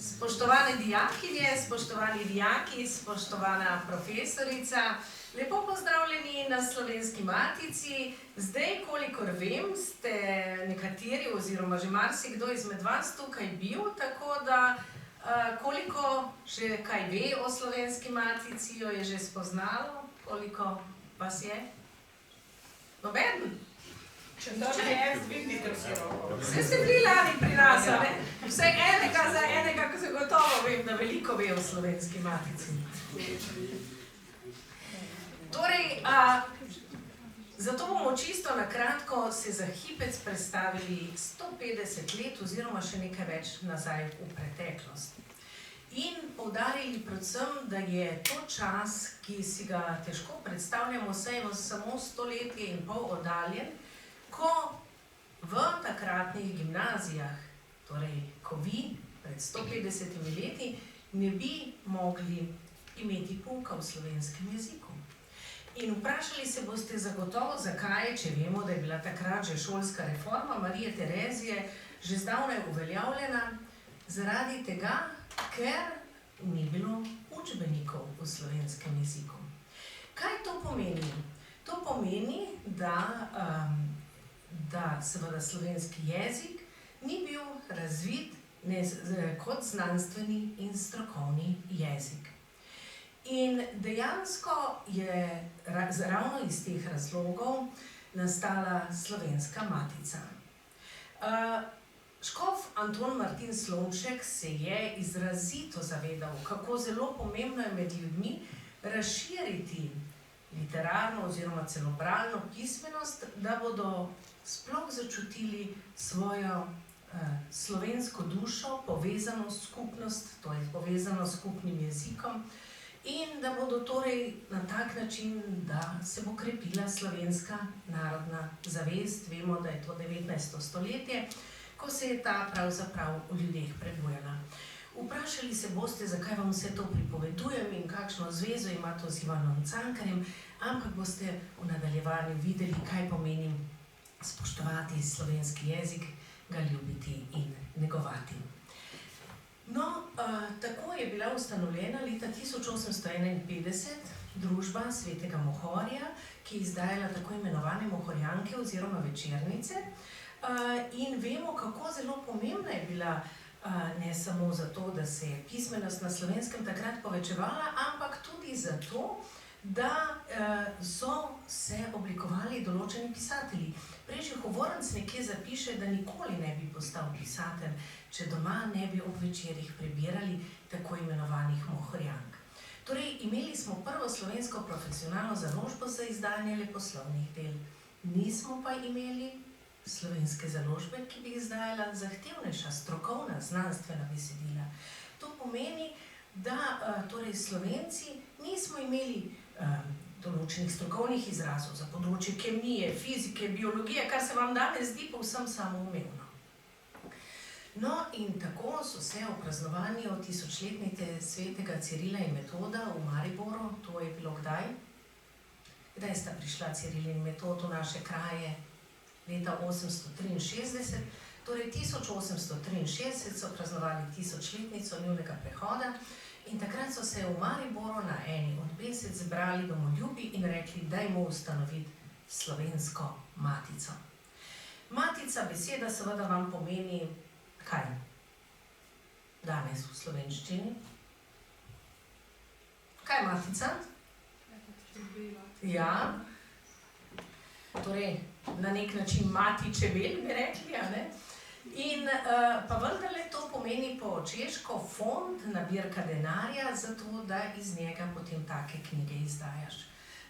Spoštovane dijakinje, spoštovani dijaki, spoštovana profesorica, lepo pozdravljeni na Slovenski matici. Zdaj, kolikor vem, ste nekateri oziroma že marsikdo izmed vas tukaj bil, tako da koliko že kaj ve o Slovenski matici, jo je že spoznalo, koliko vas je? Noben? Če to ne je, zvignite vsi roko. Vse ste bili lani pri nas, a ne? Vse enega za enega, ko se gotovo vem, da veliko ve o Slovenski matici. Torej, zato bomo čisto na kratko se za hipec predstavili 150 let oziroma še nekaj več nazaj v preteklost. In poudarili predvsem, da je to čas, ki si ga težko predstavljamo, saj je samo 100 in pol oddaljen, ko v takratnih gimnazijah, torej ko vi pred 150 leti, ne bi mogli imeti pouka v slovenskem jeziku. In vprašali se boste zagotovo, zakaj, če vemo, da je bila takrat že šolska reforma Marije Terezije že zdavnaj uveljavljena, zaradi tega, ker ni bilo učbenikov v slovenskem jeziku. Kaj to pomeni? To pomeni, da seveda slovenski jezik ni bil razvit kot znanstveni in strokovni jezik. In dejansko je ravno iz teh razlogov nastala Slovenska matica. Škof Anton Martin Slomšek se je izrazito zavedal, kako zelo pomembno je med ljudmi razširiti literarno oziroma celo bralno pismenost, da bodo sploh začutili svojo slovensko dušo, povezano s skupnost, to je povezano s skupnim jezikom, in da bodo torej na tak način, da se bo krepila slovenska narodna zavest. Vemo, da je to 19. stoletje, ko se je ta pravzaprav v ljudeh prebujala. Vprašali se boste, zakaj vam vse to pripovedujem in kakšno zvezo ima to z Ivanom Cankarjem, ampak boste v nadaljevanju videli, kaj pomeni spoštovati slovenski jezik, ga ljubiti in negovati. No, tako je bila ustanovljena leta 1851 družba Svetega Mohorja, ki je izdajala tako imenovane mohorjanke oziroma večernice, in vemo, kako zelo pomembna je bila ne samo zato, da se je pismenost na slovenskem takrat povečevala, ampak tudi zato, da so se oblikovali določeni pisatelji. Prejšnji Hovorenc nekje zapiše, da nikoli ne bi postal pisatelj, če doma ne bi ob večerih prebirali tako imenovanih mohorjank. Torej, imeli smo prvo slovensko profesionalno založbo za izdajanje leposlovnih del. Nismo pa imeli slovenske založbe, ki bi izdajala zahtevnejša, strokovna, znanstvena besedila. To pomeni, da torej Slovenci nismo imeli določenih strokovnih izrazov za področje kemije, fizike, biologije, kar se vam danes zdi povsem samoumevno. No, in tako so se ob praznovanju tisočletnice svetega Cirila in Metoda v Mariboru, to je bilo kdaj? Kdaj sta prišla Ciril in Metod v naše kraje? Leta 863, torej 1863 so praznovali tisočletnico njunega prehoda in takrat so se v Mariboru na eni od besed zbrali domoljubi in rekli, dajmo ustanoviti Slovensko matico. Matica beseda seveda vam pomeni kaj? Danes v slovenščini? Kaj je matica? Ja. Torej, na nek način mati čebel, bi rekli, a ne? In pa vendarle to pomeni po češko fond, nabirka denarja, zato da iz njega potem take knjige izdajaš.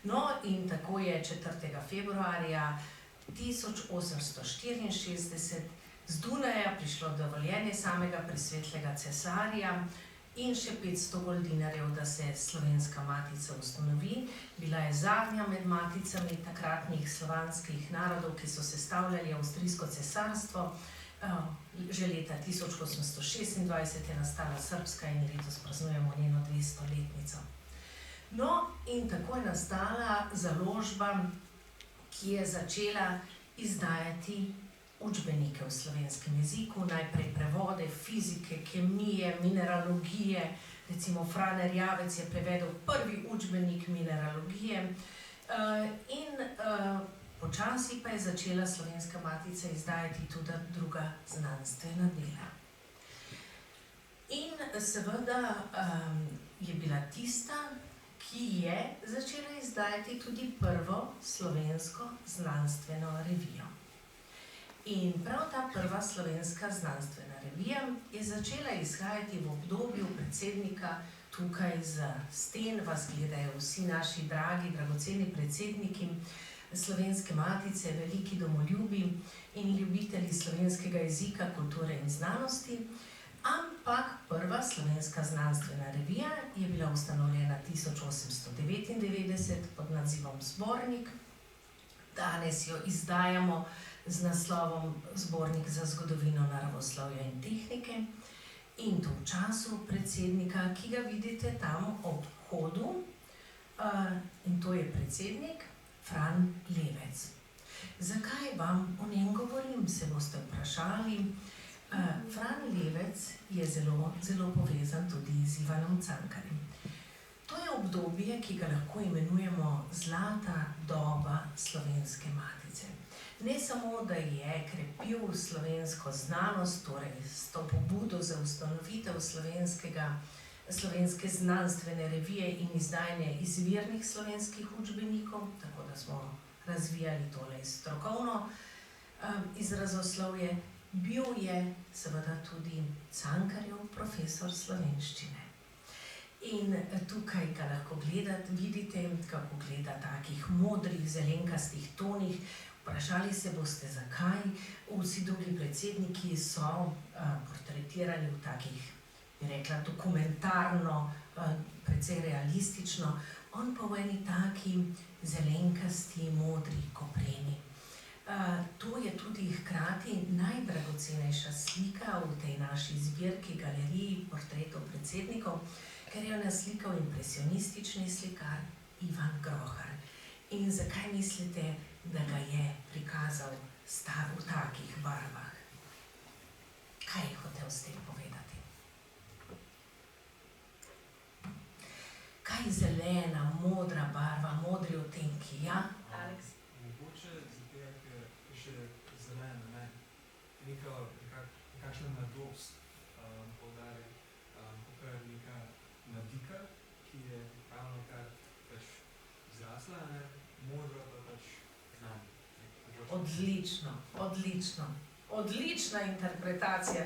No, in tako je 4. februarja 1864 z Dunaja prišlo dovoljenje samega presvetlega cesarja in še 500 goldinarjev, da se Slovenska matica ustanovi. Bila je zadnja med maticami takratnih slovanskih narodov, ki so sestavljali Avstrijsko cesarstvo. Že leta 1826 je nastala srbska in letos praznujemo njeno 200-letnico. No, in tako je nastala založba, ki je začela izdajati učbenike v slovenskem jeziku, najprej prevode fizike, kemije, mineralogije. Recimo Fran Erjavec je prevedel prvi učbenik mineralogije in počasi pa je začela Slovenska matica izdajati tudi druga znanstvena dela. In seveda je bila tista, ki je začela izdajati tudi prvo slovensko znanstveno revijo. In prav ta prva slovenska znanstvena revija je začela izhajati v obdobju predsednika. Tukaj za sten vas gledajo vsi naši dragi, dragoceni predsedniki Slovenske matice, veliki domoljubi in ljubitelji slovenskega jezika, kulture in znanosti. Ampak prva slovenska znanstvena revija je bila ustanovljena 1899 pod nazivom Zbornik. Danes jo izdajamo z naslovom Zbornik za zgodovino naravoslovja in tehnike. In to v času predsednika, ki ga vidite tam ob vhodu, in to je predsednik Fran Levec. Zakaj vam o njem govorim, se boste vprašali. Fran Levec je zelo, zelo povezan tudi z Ivanom Cankarjem. To je obdobje, ki ga lahko imenujemo zlata doba Slovenske matice. Ne samo, da je krepil slovensko znanost, torej s to pobudo za ustanovitev slovenske znanstvene revije in izdajanje izvirnih slovenskih učbenikov, tako da smo razvijali tole strokovno izrazoslovje, bil je seveda tudi Cankarjev profesor slovenščine. In tukaj ga lahko vidite, kako gleda takih modrih, zelenkastih tonih. Vprašali se boste, zakaj. Vsi drugi predsedniki so portretirani v takih, bi rekla, dokumentarno, precej realistično. On pa v eni taki zelenkasti, modri kopreni. To je tudi hkrati najdragocenejša slika v tej naši zbirki, galeriji portretov predsednikov, ker je naslikal impresionistični slikar Ivan Grohar. In zakaj mislite, da ga je prikazal v takih barvah? Kaj je hotel s tem povedati? Kaj zelena, modra barva, modri odtenki, ja? Aleks? Mogoče zato, ker je še zelena, ne? Nekakšna mladost poudarja, kakor neka mladika, ki je ravno kar zrasla, ne? Modra pa znanje. Odlično, odlično. Odlična interpretacija.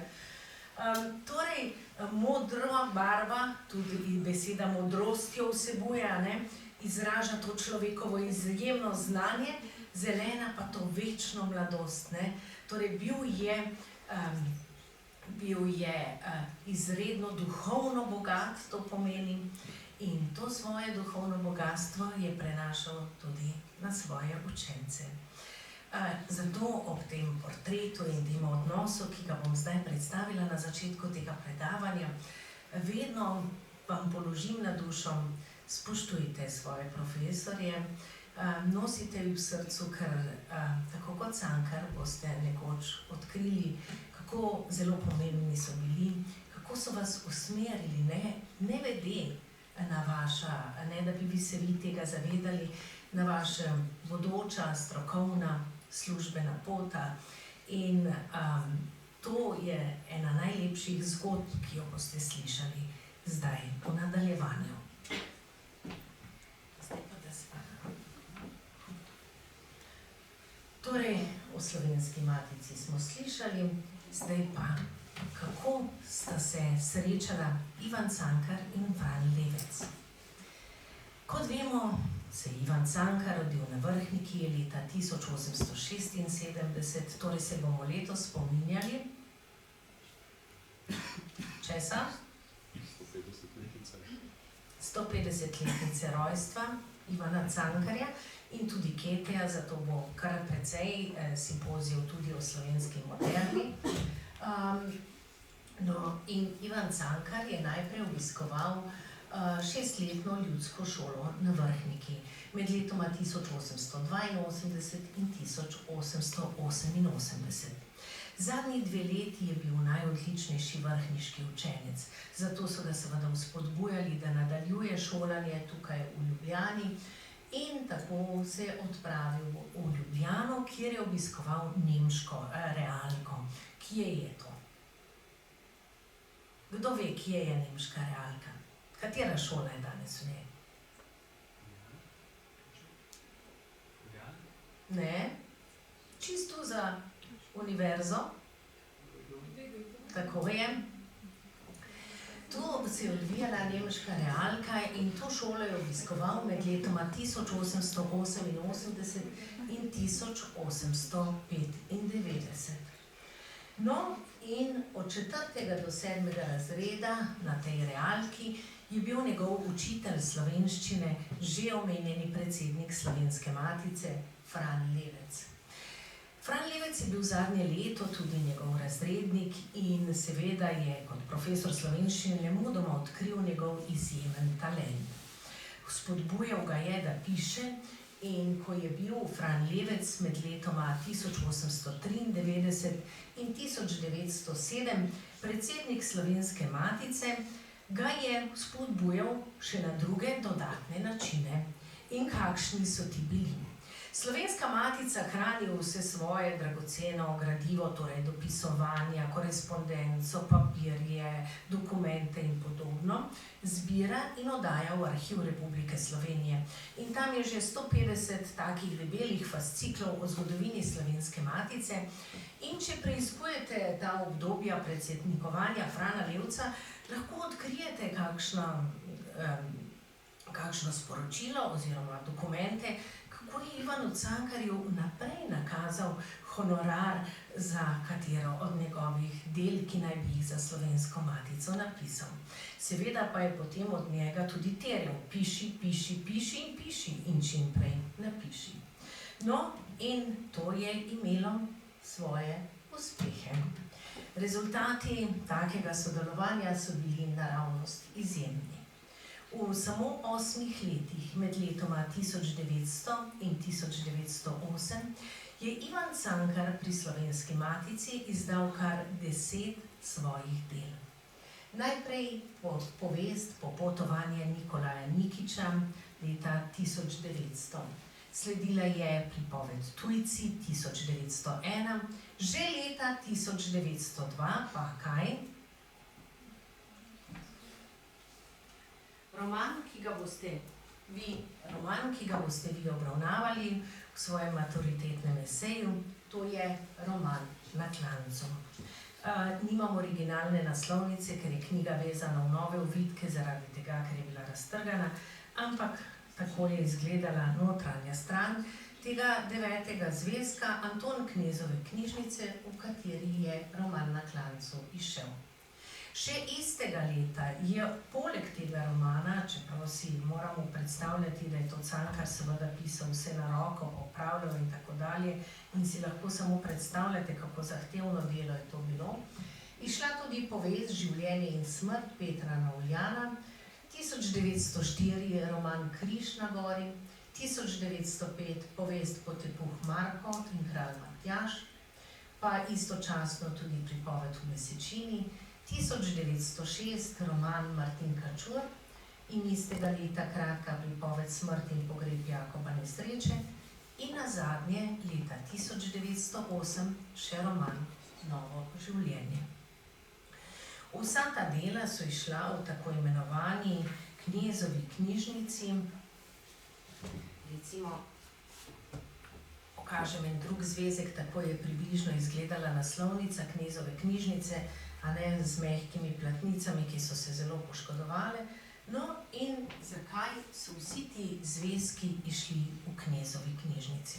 Torej, modra barva, tudi beseda modrostjo vsebuje, ne? Izraža to človekovo izjemno znanje, zelena pa to večno mladost, ne? Torej, bil je izredno duhovno bogat, to pomeni, in to svoje duhovno bogatstvo je prenašal tudi na svoje učence. Zato ob tem portretu in tem odnosu, ki ga bom zdaj predstavila na začetku tega predavanja, vedno vam položim na dušo, spoštujte svoje profesorje, nosite jih v srcu, ker tako kot Cankar boste nekoč odkrili, kako zelo pomembni so bili, kako so vas usmerili, ne vede na vaša, ne da bi se vi tega zavedali, na vaša bodoča, strokovna, službena pota. In to je ena najlepših zgodb, ki jo boste slišali zdaj v nadaljevanju. Torej, o Slovenski matici smo slišali, zdaj pa, kako sta se srečala Ivan Cankar in Fran Levec. Kot vemo, se je Ivan Cankar rodil na Vrhniki leta 1876, torej se bomo letos spominjali. Česa? 150-letnice rojstva Ivana Cankarja in tudi Keteja, zato bo kar precej simpozijev tudi o slovenski moderni. In Ivan Cankar je najprej obiskoval 6-letno ljudsko šolo na Vrhniki med letoma 1882 in 1888. Zadnji 2 leti je bil najodličnejši vrhniški učenec, zato so ga seveda vzpodbujali, da nadaljuje šolanje tukaj v Ljubljani in tako se je odpravil v Ljubljano, kjer je obiskoval nemško realko. Kje je to? Kdo ve, kje je nemška realka? Katera šola je danes v njej? Ne? Čisto za univerzo. Tako je. Tu se je odvijala nemška realka in to šolo je obiskoval med letoma 1888 in 1895. No, in od 4. do 7. razreda na tej realki je bil njegov učitelj slovenščine, že omenjeni predsednik Slovenske matice, Fran Levec. Fran Levec je bil zadnje leto tudi njegov razrednik in seveda je kot profesor slovenščine nemudoma odkril njegov izjemen talent. Spodbujal ga je, da piše, in ko je bil Fran Levec med letoma 1893 in 1907 predsednik Slovenske matice, ga je spodbujal še na druge dodatne načine. In kakšni so ti bili? Slovenska matica hrani vse svoje dragoceno gradivo, torej dopisovanja, korespondenco, papirje, dokumente in podobno, zbira in oddaja v Arhiv Republike Slovenije. In tam je že 150 takih debelih fasciklov o zgodovini Slovenske matice. In če preiskujete ta obdobja predsednikovanja Frana Levca, lahko odkrijete kakšno sporočilo oziroma dokumente, kako je Ivanu Cankarju naprej nakazal honorar za katero od njegovih del, ki naj bi jih za Slovensko matico napisal. Seveda pa je potem od njega tudi terjal: piši, piši, piši in piši in čim prej napiši. No, in to je imelo svoje uspehe. Rezultati takega sodelovanja so bili naravnost izjemni. V samo 8 letih, med letoma 1900 in 1908, je Ivan Cankar pri Slovenski matici izdal kar 10 svojih del. Najprej povest Popotovanje Nikolaja Nikića leta 1900. Sledila je pripoved Tujci 1901, že leta 1902 pa kaj? Roman, ki ga boste vi obravnavali v svojem maturitetnem eseju, to je roman Na klancu. Nimam originalne naslovnice, ker je knjiga vezana v nove ovitke, zaradi tega, ker je bila raztrgana, ampak tako je izgledala notranja stran tega 9. zvezka Anton Knezove knjižnice, v kateri je roman Na klancu izšel. Še istega leta je poleg tega romana, čeprav si moramo predstavljati, da je to Cankar seveda pisal vse na roko, popravljal in tako dalje, in si lahko samo predstavljate, kako zahtevno delo je to bilo, izšla tudi povest Življenje in smrt Petra Navljana, 1904 roman Križ na gori, 1905 povest Potepuh Marko in Kralj Matjaž, pa istočasno tudi pripoved v Mesečini, 1906 roman Martin Kačur in istega leta kratka pripoved Smrt in pogreb Jakoba Nesreče in nazadnje leta 1908 še roman Novo življenje. Vsa ta dela so izšla v tako imenovani Knezovi knjižnici. Recimo, pokažem en drug zvezek, tako je približno izgledala naslovnica Knezove knjižnice, a ne z mehkimi platnicami, ki so se zelo poškodovale. No, in zakaj so vsi ti zvezki išli v Knezovi knjižnici?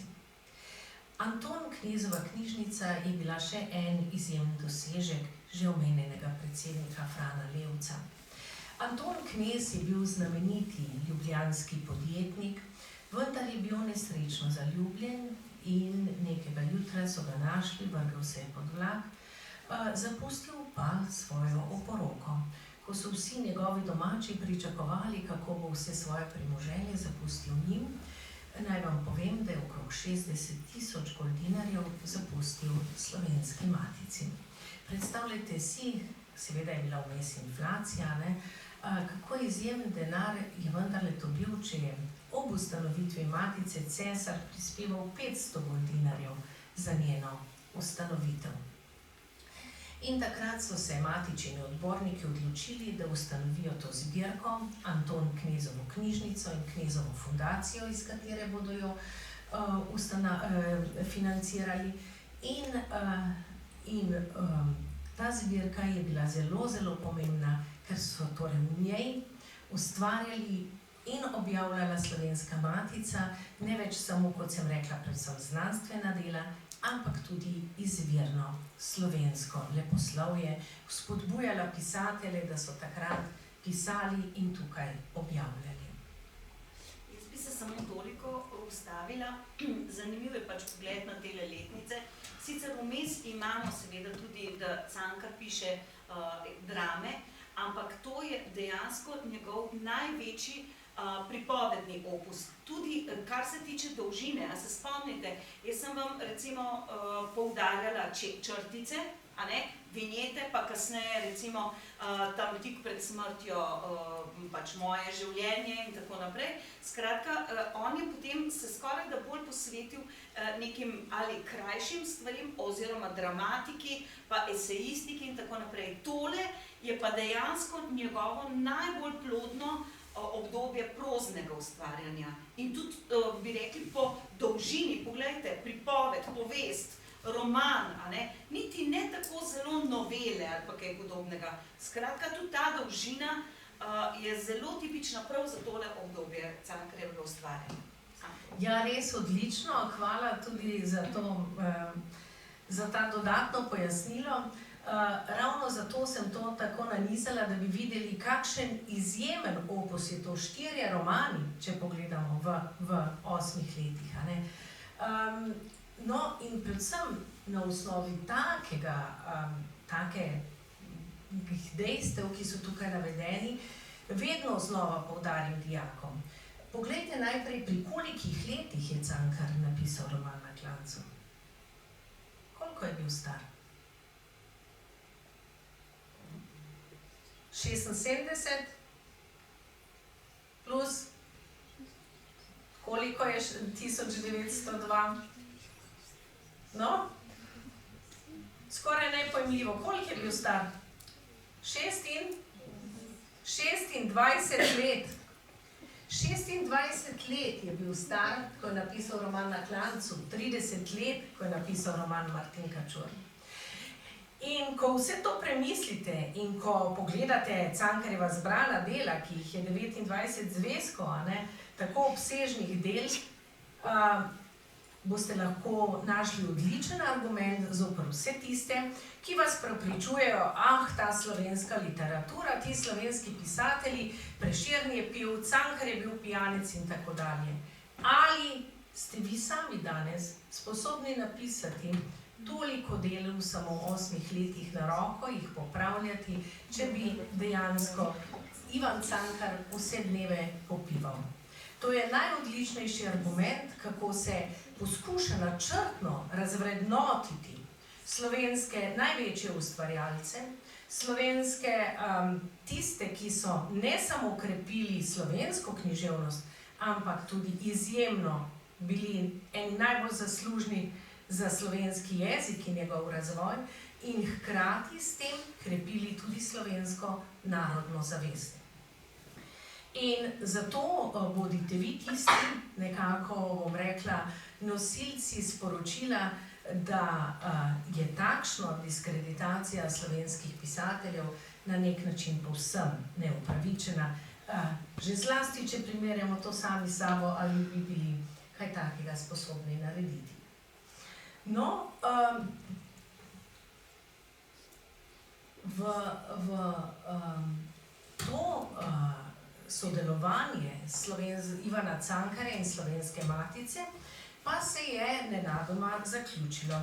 Anton Knezova knjižnica je bila še en izjemen dosežek že omenjenega predsednika Frana Levca. Anton Knez je bil znameniti ljubljanski podjetnik, vendar je bil nesrečno zaljubljen in nekega jutra so ga našli, vrgel se je pod vlak, zapustil pa svojo oporoko. Ko so vsi njegovi domači pričakovali, kako bo vse svoje premoženje zapustil njim, naj vam povem, da je okrog 60.000 goldinarjev zapustil Slovenski matici. Predstavljajte si, seveda je bila vmes inflacija, ne, kako izjemen denar je vendarle to bil, če je ob ustanovitvi matice cesar prispeval 500 goldinarjev za njeno ustanovitev. In takrat so se matičini odborniki odločili, da ustanovijo to zbirko, Anton Knezovo knjižnico in Knezovo fundacijo, iz katere bodo jo financirali. In ta zbirka je bila zelo, zelo pomembna, ker so torej v njej ustvarjali in objavljala Slovenska matica, ne več samo, kot sem rekla, predvsem znanstvena dela, ampak tudi izvirno slovensko leposlovje, spodbujala pisatelje, da so takrat pisali in tukaj objavljali. Jaz bi se samo toliko ustavila, zanimiv je pač pogled na tele letnice. Sicer vmes imamo seveda tudi, da Cankar piše drame, ampak to je dejansko njegov največji pripovedni opus. Tudi kar se tiče dolžine, a se spomnite, jaz sem vam recimo poudarjala črtice, a ne, vinjete, pa kasneje recimo tam tik pred smrtjo pač Moje življenje in tako naprej. Skratka, on je potem se skoraj da bolj posvetil nekim ali krajšim stvarim oziroma dramatiki, pa esejistiki in tako naprej. Tole je pa dejansko njegovo najbolj plodno obdobje proznega ustvarjanja. In tudi, bi rekli, po dolžini, poglejte, pripoved, povest, roman, a ne, niti ne tako zelo novele ali pa kaj podobnega. Skratka, tudi ta dolžina je zelo tipična prav za tole obdobje Cankarjevega ustvarjanja. Ja, res odlično, hvala tudi za ta dodatno pojasnilo. Ravno zato sem to tako nanizala, da bi videli, kakšen izjemen opus je to, 4 romani, če pogledamo v 8 letih. A ne? No, in predvsem na osnovi takih dejstev, ki so tukaj navedeni, vedno znova poudarim dijakom. Poglejte najprej, pri kolikih letih je Cankar napisal roman Na klancu. Koliko je bil star? 76 plus, koliko je 1902? No, skoraj nepojmljivo. Koliko je bil star? 26 let. 26 let je bil star, ko je napisal roman Na klancu, 30 let, ko je napisal roman Martin Kačur. In ko vse to premislite in ko pogledate Cankarjeva zbrana dela, ki jih je 29 zvezkov, tako obsežnih del, boste lahko našli odličen argument zoper vse tiste, ki vas prepričujejo, ta slovenska literatura, ti slovenski pisatelji, Prešern je pil, Cankar je bil pijanec in tako dalje. Ali ste vi sami danes sposobni napisati toliko del v samo 8 letih na roko, jih popravljati, če bi dejansko Ivan Cankar vse dneve popival? To je najodličnejši argument, kako se poskuša načrtno razvrednotiti slovenske največje ustvarjalce, slovenske tiste, ki so ne samo krepili slovensko književnost, ampak tudi izjemno bili eni najbolj zaslužni za slovenski jezik in njegov razvoj in hkrati s tem krepili tudi slovensko narodno zavest. In zato bodite vi tisti, nekako bom rekla, nosilci sporočila, da je takšna diskreditacija slovenskih pisateljev na nek način povsem neupravičena. Že zlasti, če primerjamo to sami s sabo, ali bi bili kaj takega sposobni narediti. No, v to sodelovanje Ivana Cankarja in Slovenske matice pa se je nenadoma zaključilo.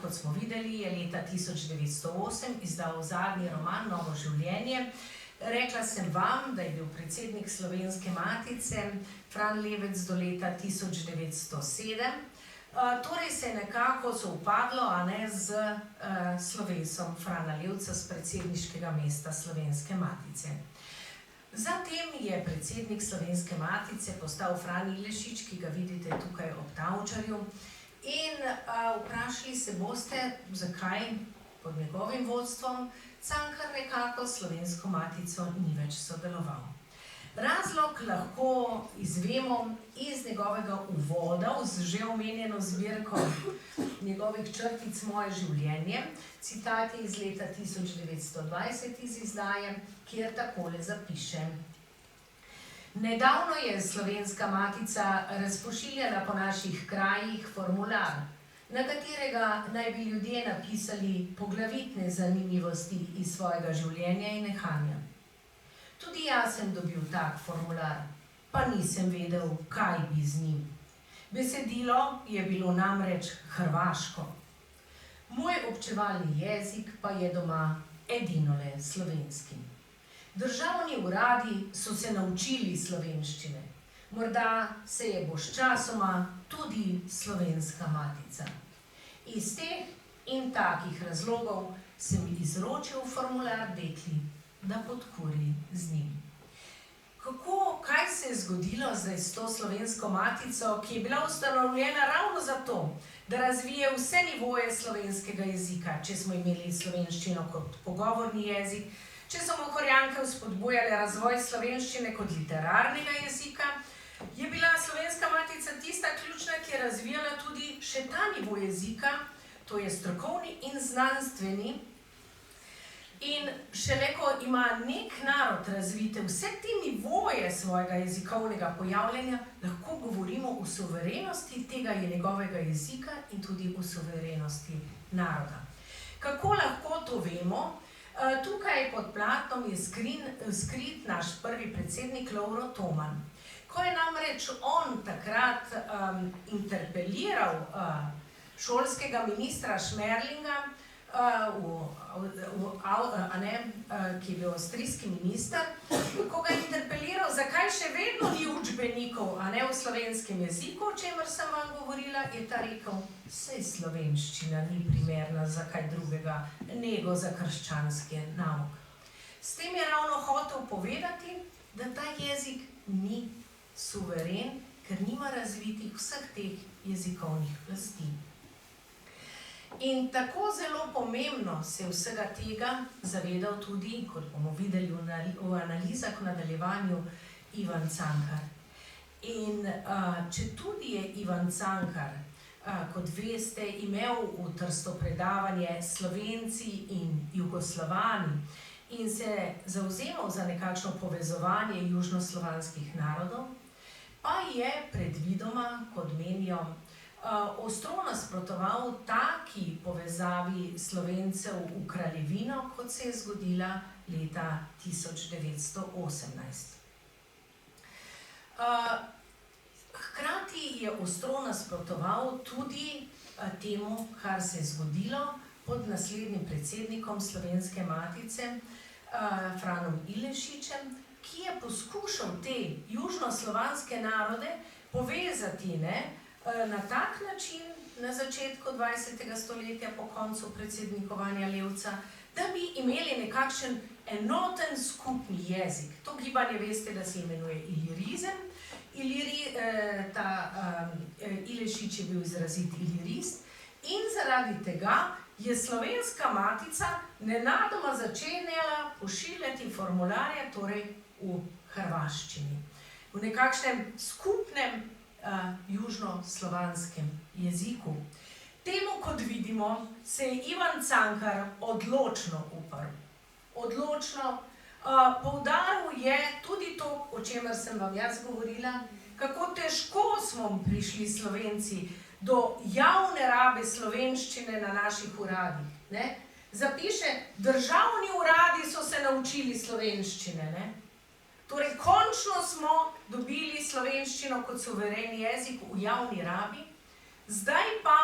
Kot smo videli, je leta 1908 izdal zadnji roman Novo življenje, Rekla sem vam, da je bil predsednik Slovenske matice Fran Levec do leta 1907. Torej se je nekako sovpadlo, a ne, z slovesom Frana Levca s predsedniškega mesta Slovenske matice. Zatem je predsednik Slovenske matice postal Fran Ilešič, ki ga vidite tukaj ob Tavčarju. In vprašali se boste, zakaj pod njegovim vodstvom Cankar nekako s Slovensko matico ni več sodeloval. Razlog lahko izvemo iz njegovega uvoda v že omenjeno zbirko njegovih črtic Moje življenje, citat je iz leta 1920 iz izdaje, kjer takole zapiše: Nedavno je Slovenska matica razpošiljala po naših krajih formular, na katerega naj bi ljudje napisali poglavitne zanimivosti iz svojega življenja in nehanja. Tudi jaz sem dobil tak formular, pa nisem vedel, kaj bi z njim. Besedilo je bilo namreč hrvaško. Moj občevalni jezik pa je doma edinole slovenski. Državni uradi so se naučili slovenščine. Morda se je bo sčasoma tudi Slovenska matica. Iz teh in takih razlogov sem izročil formular dekli, da podkuri z njim. Kaj se je zgodilo zdaj s to Slovensko matico, ki je bila ustanovljena ravno zato, da razvije vse nivoje slovenskega jezika, če smo imeli slovenščino kot pogovorni jezik, če so Mohorjanke vzpodbujale razvoj slovenščine kot literarnega jezika, je bila Slovenska matica tista ključna, ki je razvijala tudi še ta nivo jezika, to je strokovni in znanstveni. In šele ko ima nek narod razvite vse te nivoje svojega jezikovnega pojavljanja, lahko govorimo o suverenosti tega njegovega jezika in tudi o suverenosti naroda. Kako lahko to vemo? Tukaj pod platnom je skrit naš prvi predsednik Lovro Toman. Ko je namreč on takrat interpeliral šolskega ministra Šmerlinga, ki je bil avstrijski minister, ko ga je interpeliral, zakaj še vedno ni učbenikov v slovenskem jeziku, o čemer sem vam govorila, je ta rekel, saj slovenščina ni primerna za kaj drugega, nego za krščanski nauk. S tem je ravno hotel povedati, da ta jezik ni suveren, ker nima razvitih vseh teh jezikovnih plasti. In tako zelo pomembno se je vsega tega zavedal tudi, kot bomo videli v analizah v nadaljevanju, Ivan Cankar. In četudi je Ivan Cankar, kot veste, imel v Trstu predavanje Slovenci in Jugoslovani in se zavzemal za nekakšno povezovanje južnoslovanskih narodov, pa je predvidoma, kot menijo, ostro nasprotoval taki povezavi Slovencev v kraljevino, kot se je zgodila leta 1918. Hkrati je ostro nasprotoval tudi temu, kar se je zgodilo pod naslednjim predsednikom Slovenske matice, Franom Ilešičem, ki je poskušal te južnoslovanske narode povezati na tak način na začetku 20. stoletja po koncu predsednikovanja Levca, da bi imeli nekakšen enoten skupni jezik. To gibanje veste, da se imenuje ilirizem. Ilešič je bil izrazit ilirist in zaradi tega je Slovenska matica nenadoma začenjala pošiljati formularje, torej v hrvaščini, v nekakšnem skupnem južnoslovanskem jeziku. Temu, kot vidimo, se je Ivan Cankar odločno uprl. Odločno poudaril je tudi to, o čemer sem vam jaz govorila, kako težko smo prišli Slovenci do javne rabe slovenščine na naših uradih. Zapiše, državni uradi so se naučili slovenščine. Torej, končno smo dobili slovenščino kot suveren jezik v javni rabi, zdaj pa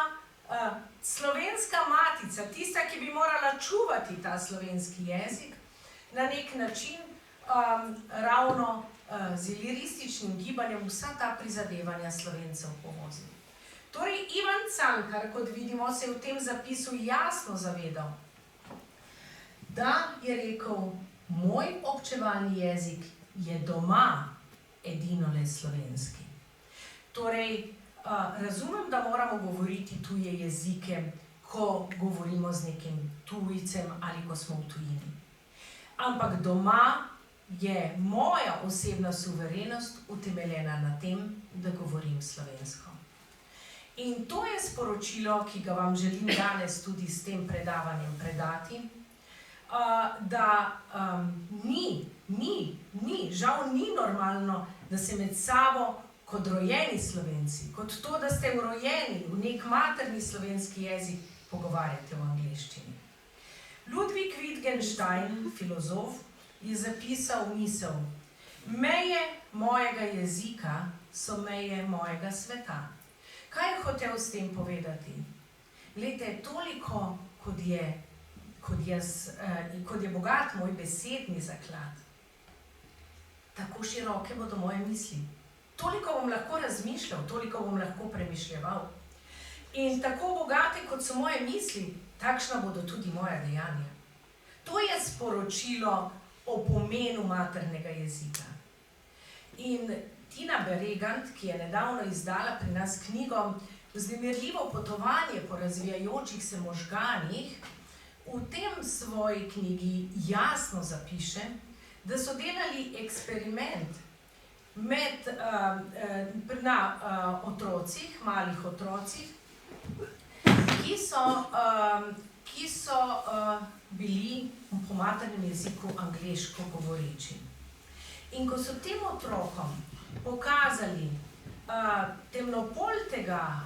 Slovenska matica, tista, ki bi morala čuvati ta slovenski jezik, na nek način ravno z ilirističnim gibanjem vsa ta prizadevanja Slovencev povozil. Torej, Ivan Cankar, kot vidimo, se je v tem zapisu jasno zavedal, da je rekel, moj občevalni jezik je doma edinole slovenski. Torej, razumem, da moramo govoriti tuje jezike, ko govorimo z nekim tujcem ali ko smo v tujini. Ampak doma je moja osebna suverenost utemeljena na tem, da govorim slovensko. In to je sporočilo, ki ga vam želim danes tudi s tem predavanjem predati, da žal ni normalno, da se med sabo kot rojeni Slovenci, kot to, da ste rojeni v nek materni slovenski jezik, pogovarjate v angleščini. Ludwig Wittgenstein, filozof, je zapisal misel: meje mojega jezika so meje mojega sveta. Kaj je hotel s tem povedati? Glejte, toliko, kot je bogat moj besedni zaklad, tako široke bodo moje misli. Toliko bom lahko razmišljal, toliko bom lahko premišljeval. In tako bogate, kot so moje misli, takšna bodo tudi moja dejanja. To je sporočilo o pomenu maternega jezika. In Tina Beregant, ki je nedavno izdala pri nas knjigo Vznemirljivo potovanje po razvijajočih se možganih, v tem svoji knjigi jasno zapiše, da so delali eksperiment na otrocih, malih otrocih, ki so bili po maternem jeziku angleško govoreči. In ko so tem otrokom pokazali temnopoltega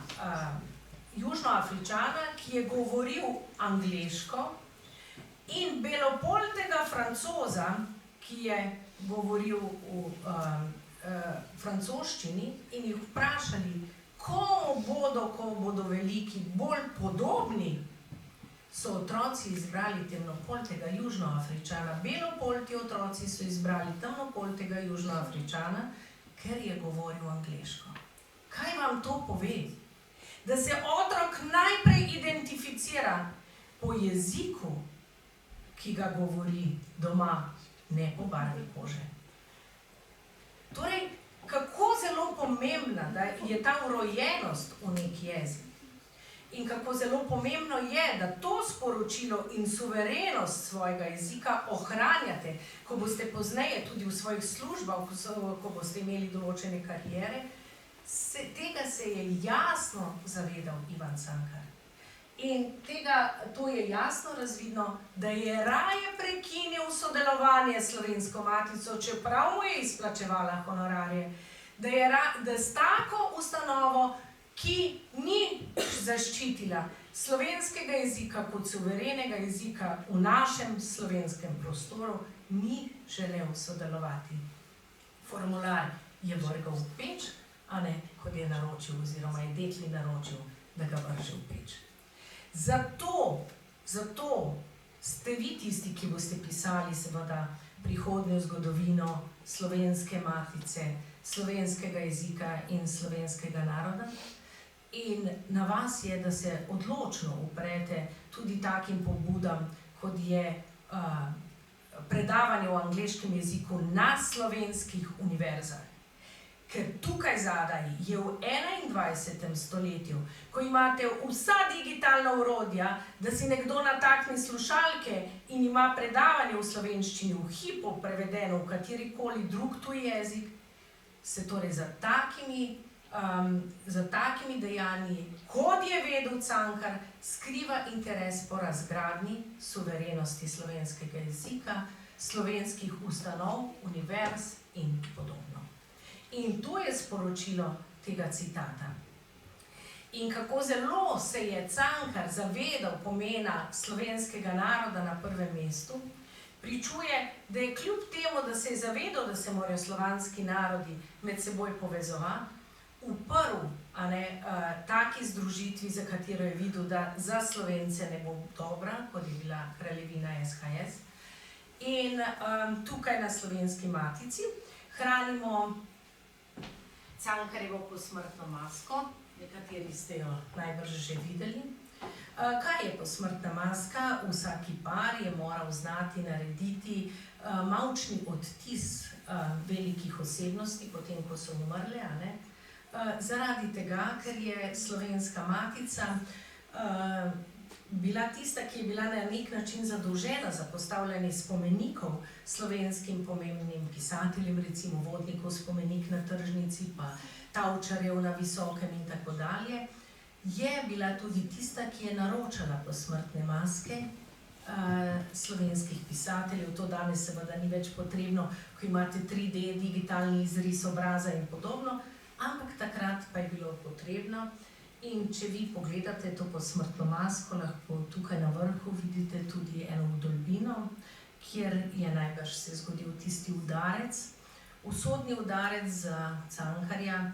Južnoafričana, ki je govoril angleško, in belopoltega Francoza, ki je govoril v francoščini, in jih vprašali, ko bodo veliki bolj podobni, so otroci izbrali temnopoltega Južnoafričana. Belopolti otroci so izbrali temnopoltega Južnoafričana, ker je govoril angleško. Kaj vam to pove? Da se otrok najprej identificira po jeziku, ki ga govori doma, ne po barvi kože. Torej, kako zelo pomembna je ta vrojenost v nek jezik. In kako zelo pomembno je, da to sporočilo in suverenost svojega jezika ohranjate, ko boste pozneje tudi v svojih službah, ko boste imeli določene kariere. Tega se je jasno zavedal Ivan Cankar. In to je jasno razvidno, da je raje prekinil sodelovanje s Slovensko matico, čeprav mu je izplačevala honorarje, da s tako ustanovo, ki ni zaščitila slovenskega jezika kot suverenega jezika v našem slovenskem prostoru, ni želel sodelovati. Formular je vrgal v peč, a ne, kot je naročil, oziroma je dekli naročil, da ga vrže v peč. Zato ste vi tisti, ki boste pisali seveda prihodnjo zgodovino slovenske matice, slovenskega jezika in slovenskega naroda. In na vas je, da se odločno uprete tudi takim pobudam, kot je predavanje v angleškem jeziku na slovenskih univerzah. Ker tukaj zadaj je v 21. stoletju, ko imate vsa digitalna orodja, da si nekdo natakne slušalke in ima predavanje v slovenščini v hipu prevedeno v katerikoli drug tuj jezik, se torej za takimi dejanji, kot je vedel Cankar, skriva interes po razgradnji suverenosti slovenskega jezika, slovenskih ustanov, univerz in podobno. In to je sporočilo tega citata. In kako zelo se je Cankar zavedal pomena slovenskega naroda na prvem mestu, pričuje, da je kljub temu, da se je zavedal, da se morajo slovanski narodi med seboj povezovati, uprl taki združitvi, za katero je videl, da za Slovence ne bo dobra, kot je bila kraljevina SHS, In tukaj na Slovenski matici hranimo Cankarjevo posmrtno masko, nekateri ste jo najbrž že videli. Kaj je posmrtna maska? Vsaki par je moral znati narediti mavčni odtis velikih osebnosti, potem ko so umrle, a ne? Zaradi tega, ker je Slovenska matica bila tista, ki je bila na nek način zadolžena za postavljanje spomenikov slovenskim pomembnim pisateljem, recimo Vodnikov spomenik na Tržnici, pa Tavčarjev na Visokem in tako dalje, je bila tudi tista, ki je naročala posmrtne maske slovenskih pisateljev. To danes seveda ni več potrebno, ko imate 3D digitalni izris obraza in podobno, ampak takrat pa je bilo potrebno. In če vi pogledate to posmrtno masko, lahko tukaj na vrhu vidite tudi eno vdolbino, kjer je najbrž se zgodil tisti udarec, usodni udarec za Cankarja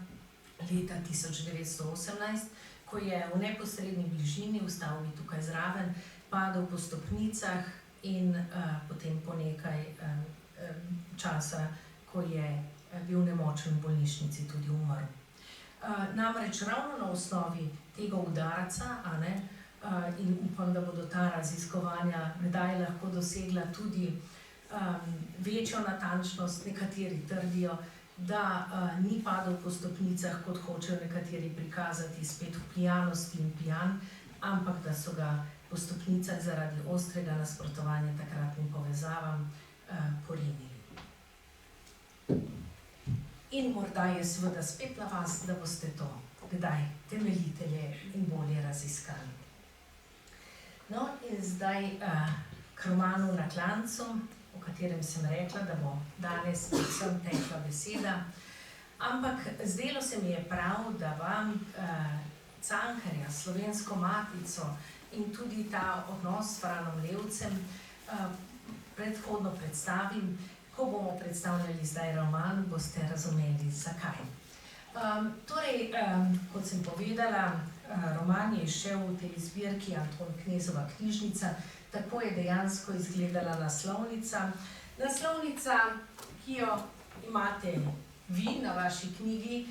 leta 1918, ko je v neposredni bližini, v stavbi tukaj zraven, padel po stopnicah in potem po nekaj časa, ko je bil nemočen v bolnišnici, tudi umrl. Namreč ravno na osnovi tega udarca, in upam, da bodo ta raziskovanja kdaj lahko dosegla tudi večjo natančnost, nekateri trdijo, da ni padel po stopnicah, kot hočejo nekateri prikazati, spet v pijanosti in pijan, ampak da so ga po stopnicah zaradi ostrega nasprotovanja takratnim povezavam porinili. In morda je seveda spet na vas, da boste to kdaj temeljitelje in bolje raziskali. No, in zdaj k romanu Na klancu, o katerem sem rekla, da bo danes predvsem tekla beseda. Ampak zdelo se mi je prav, da vam Cankarja, Slovensko matico in tudi ta odnos s Franom Levcem predhodno predstavim. Ko bomo predstavljali zdaj roman, boste razumeli, zakaj. Torej, kot sem povedala, roman je izšel v tej zbirki Anton Knezova knjižnica, tako je dejansko izgledala naslovnica. Naslovnica, ki jo imate vi na vaši knjigi,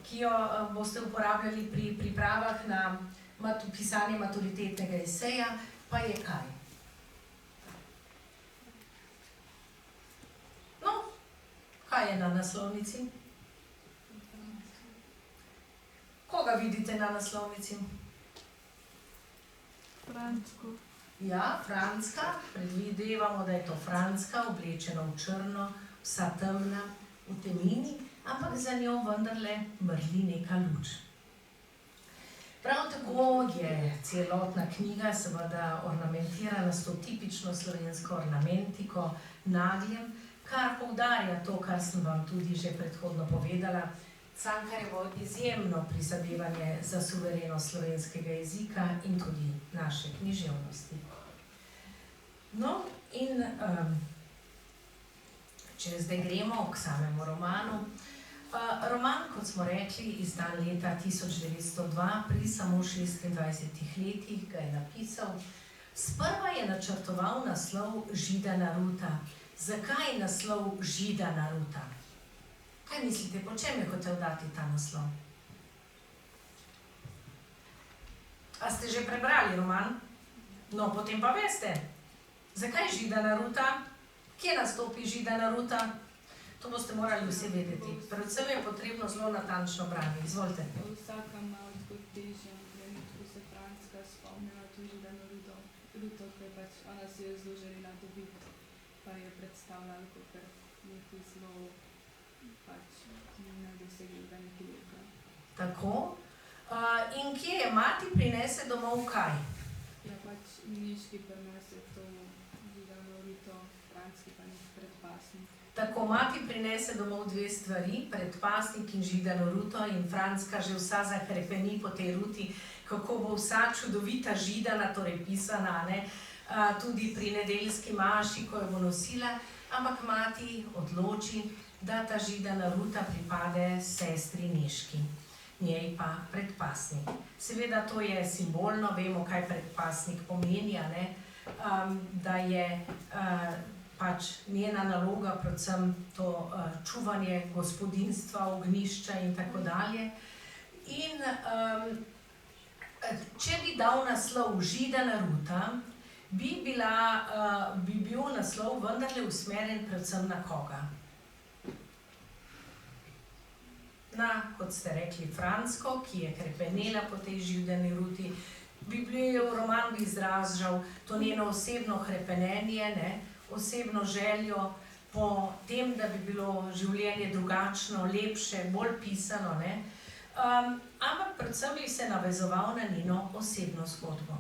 ki jo boste uporabljali pri pripravah na pisanje maturitetnega eseja, pa je kaj? Kaj je na naslovnici? Koga vidite na naslovnici? Frančko. Ja, Frančka. Predvidevamo, da je to Frančka, oblečena v črno, vsa temna, v temini, ampak za njo vendarle brli neka luč. Prav tako je celotna knjiga seveda ornamentirana s to tipično slovensko ornamentiko, nagljem, kar poudarja to, kar sem vam tudi že predhodno povedala, Cankarjevo izjemno prizadevanje za suverenost slovenskega jezika in tudi naše književnosti. No, in če zdaj gremo k samemu romanu. Roman, kot smo rekli, izdan leta 1902, pri samo 26 letih ga je napisal. Sprva je načrtoval naslov Židana Ruta. Zakaj naslov Židana Ruta? Kaj mislite, po čem je hotel dati ta naslov? A ste že prebrali roman? No, potem pa veste. Zakaj Židana Ruta? Kje nastopi Židana Ruta? To boste morali vsi vedeti. Predvsem je potrebno zelo natančno branje. Izvolite. Vsaka ima v težjem trenutku se Frančka spomnila tu Židano Ruto, ker pač ona si je zelo želela dobiti, pa je predstavljala kot nekaj zelo pač nedosegljivega nekaj lepega. Tako. In kje je mati prinese domov kaj? Ja, pač Niški prinese to Židano Ruto, Frančki pa nek predpasnik. Tako, mati prinese domov dve stvari, predpasnik in Židano Ruto, in Frančka že vsa zahrepeni po tej Ruti, kako bo vsa čudovita Židana, torej pisana, ne? Tudi pri nedeljski maši, ko jo bo nosila, ampak mati odloči, da ta Židana Ruta pripade sestri Niški, njej pa predpasnik. Seveda to je simbolno, vemo, kaj predpasnik pomeni, ne? Da je pač njena naloga, predvsem to čuvanje gospodinjstva, ognjišča in tako dalje. In če bi dal naslov Židana Ruta, bi bil naslov vendarle usmerjen predvsem na koga? Na, kot ste rekli, Fransko, ki je krepenela po tej Židani Ruti. Biblijev roman bi izražal to njeno osebno hrepenenje, osebno željo po tem, da bi bilo življenje drugačno, lepše, bolj pisano, ampak predvsem bi se navezoval na njeno osebno zgodbo.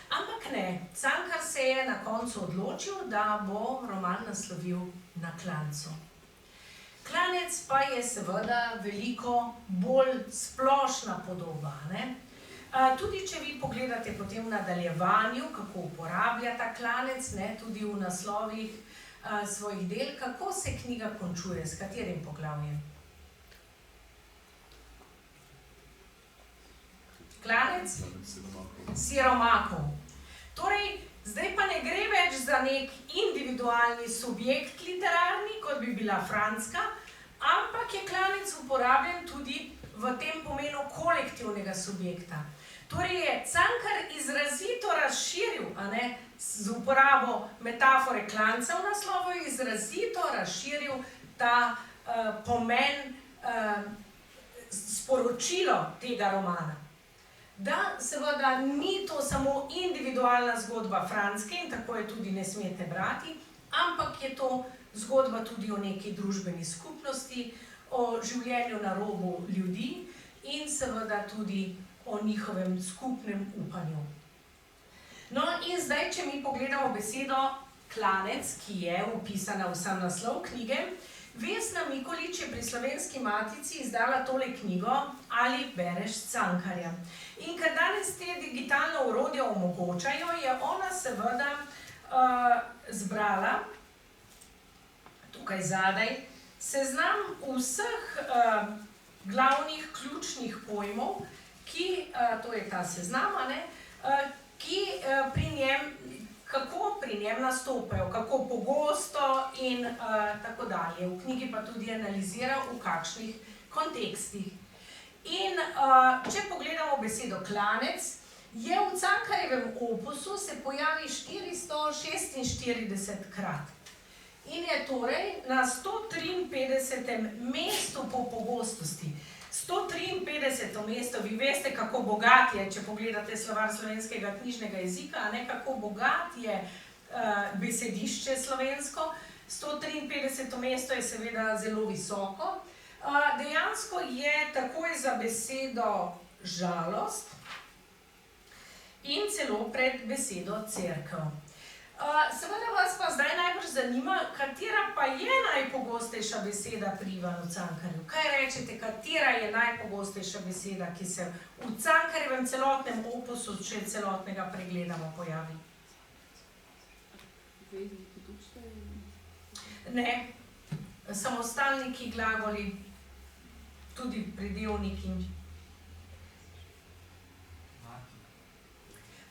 Ampak ne, Cankar se je na koncu odločil, da bo roman naslovil Na klancu. Klanec pa je seveda veliko bolj splošna podoba. Tudi če vi pogledate potem v nadaljevanju, kako uporablja ta klanec, tudi v naslovih svojih del, kako se knjiga končuje, s katerim poglavjem? Klanec siromakov. Torej, zdaj pa ne gre več za nek individualni subjekt literarni, kot bi bila Franska, ampak je klanec uporabljen tudi v tem pomenu kolektivnega subjekta. Torej je Cankar izrazito razširil, z uporabo metafore klanca v naslovu, izrazito razširil ta pomen, sporočilo tega romana. Da seveda ni to samo individualna zgodba Franske in tako je tudi ne smete brati, ampak je to zgodba tudi o neki družbeni skupnosti, o življenju na robu ljudi in seveda tudi o njihovem skupnem upanju. No in zdaj, če mi pogledamo besedo klanec, ki je vpisana v sam naslov knjige, Vesna Mikolič je pri Slovenski matici izdala tole knjigo Ali bereš Cankarja. In ker danes te digitalne orodja omogočajo, je ona seveda zbrala, tukaj zadaj, seznam vseh glavnih ključnih pojmov, to je ta seznam, ki pri njem, kako pri njem nastopajo, kako pogosto in tako dalje. V knjigi pa tudi analizira, v kakšnih kontekstih. In če pogledamo besedo klanec, je v Cankarjevem opusu se pojavi 446 krat. In je torej na 153. mestu po pogostosti. 153. mesto, vi veste, kako bogat je, če pogledate slovar slovenskega knjižnega jezika, kako bogat je besedišče slovensko. 153. mesto je seveda zelo visoko. Dejansko je takoj za besedo žalost in celo pred besedo cerkev. Seveda vas pa zdaj najbrž zanima, katera pa je najpogostejša beseda pri Ivanu Cankarju. Kaj rečete, katera je najpogostejša beseda, ki se v Cankarjevem celotnem opusu, če celotnega pregledamo, pojavi? Ne, samostalniki, glagoli, tudi pridevniki.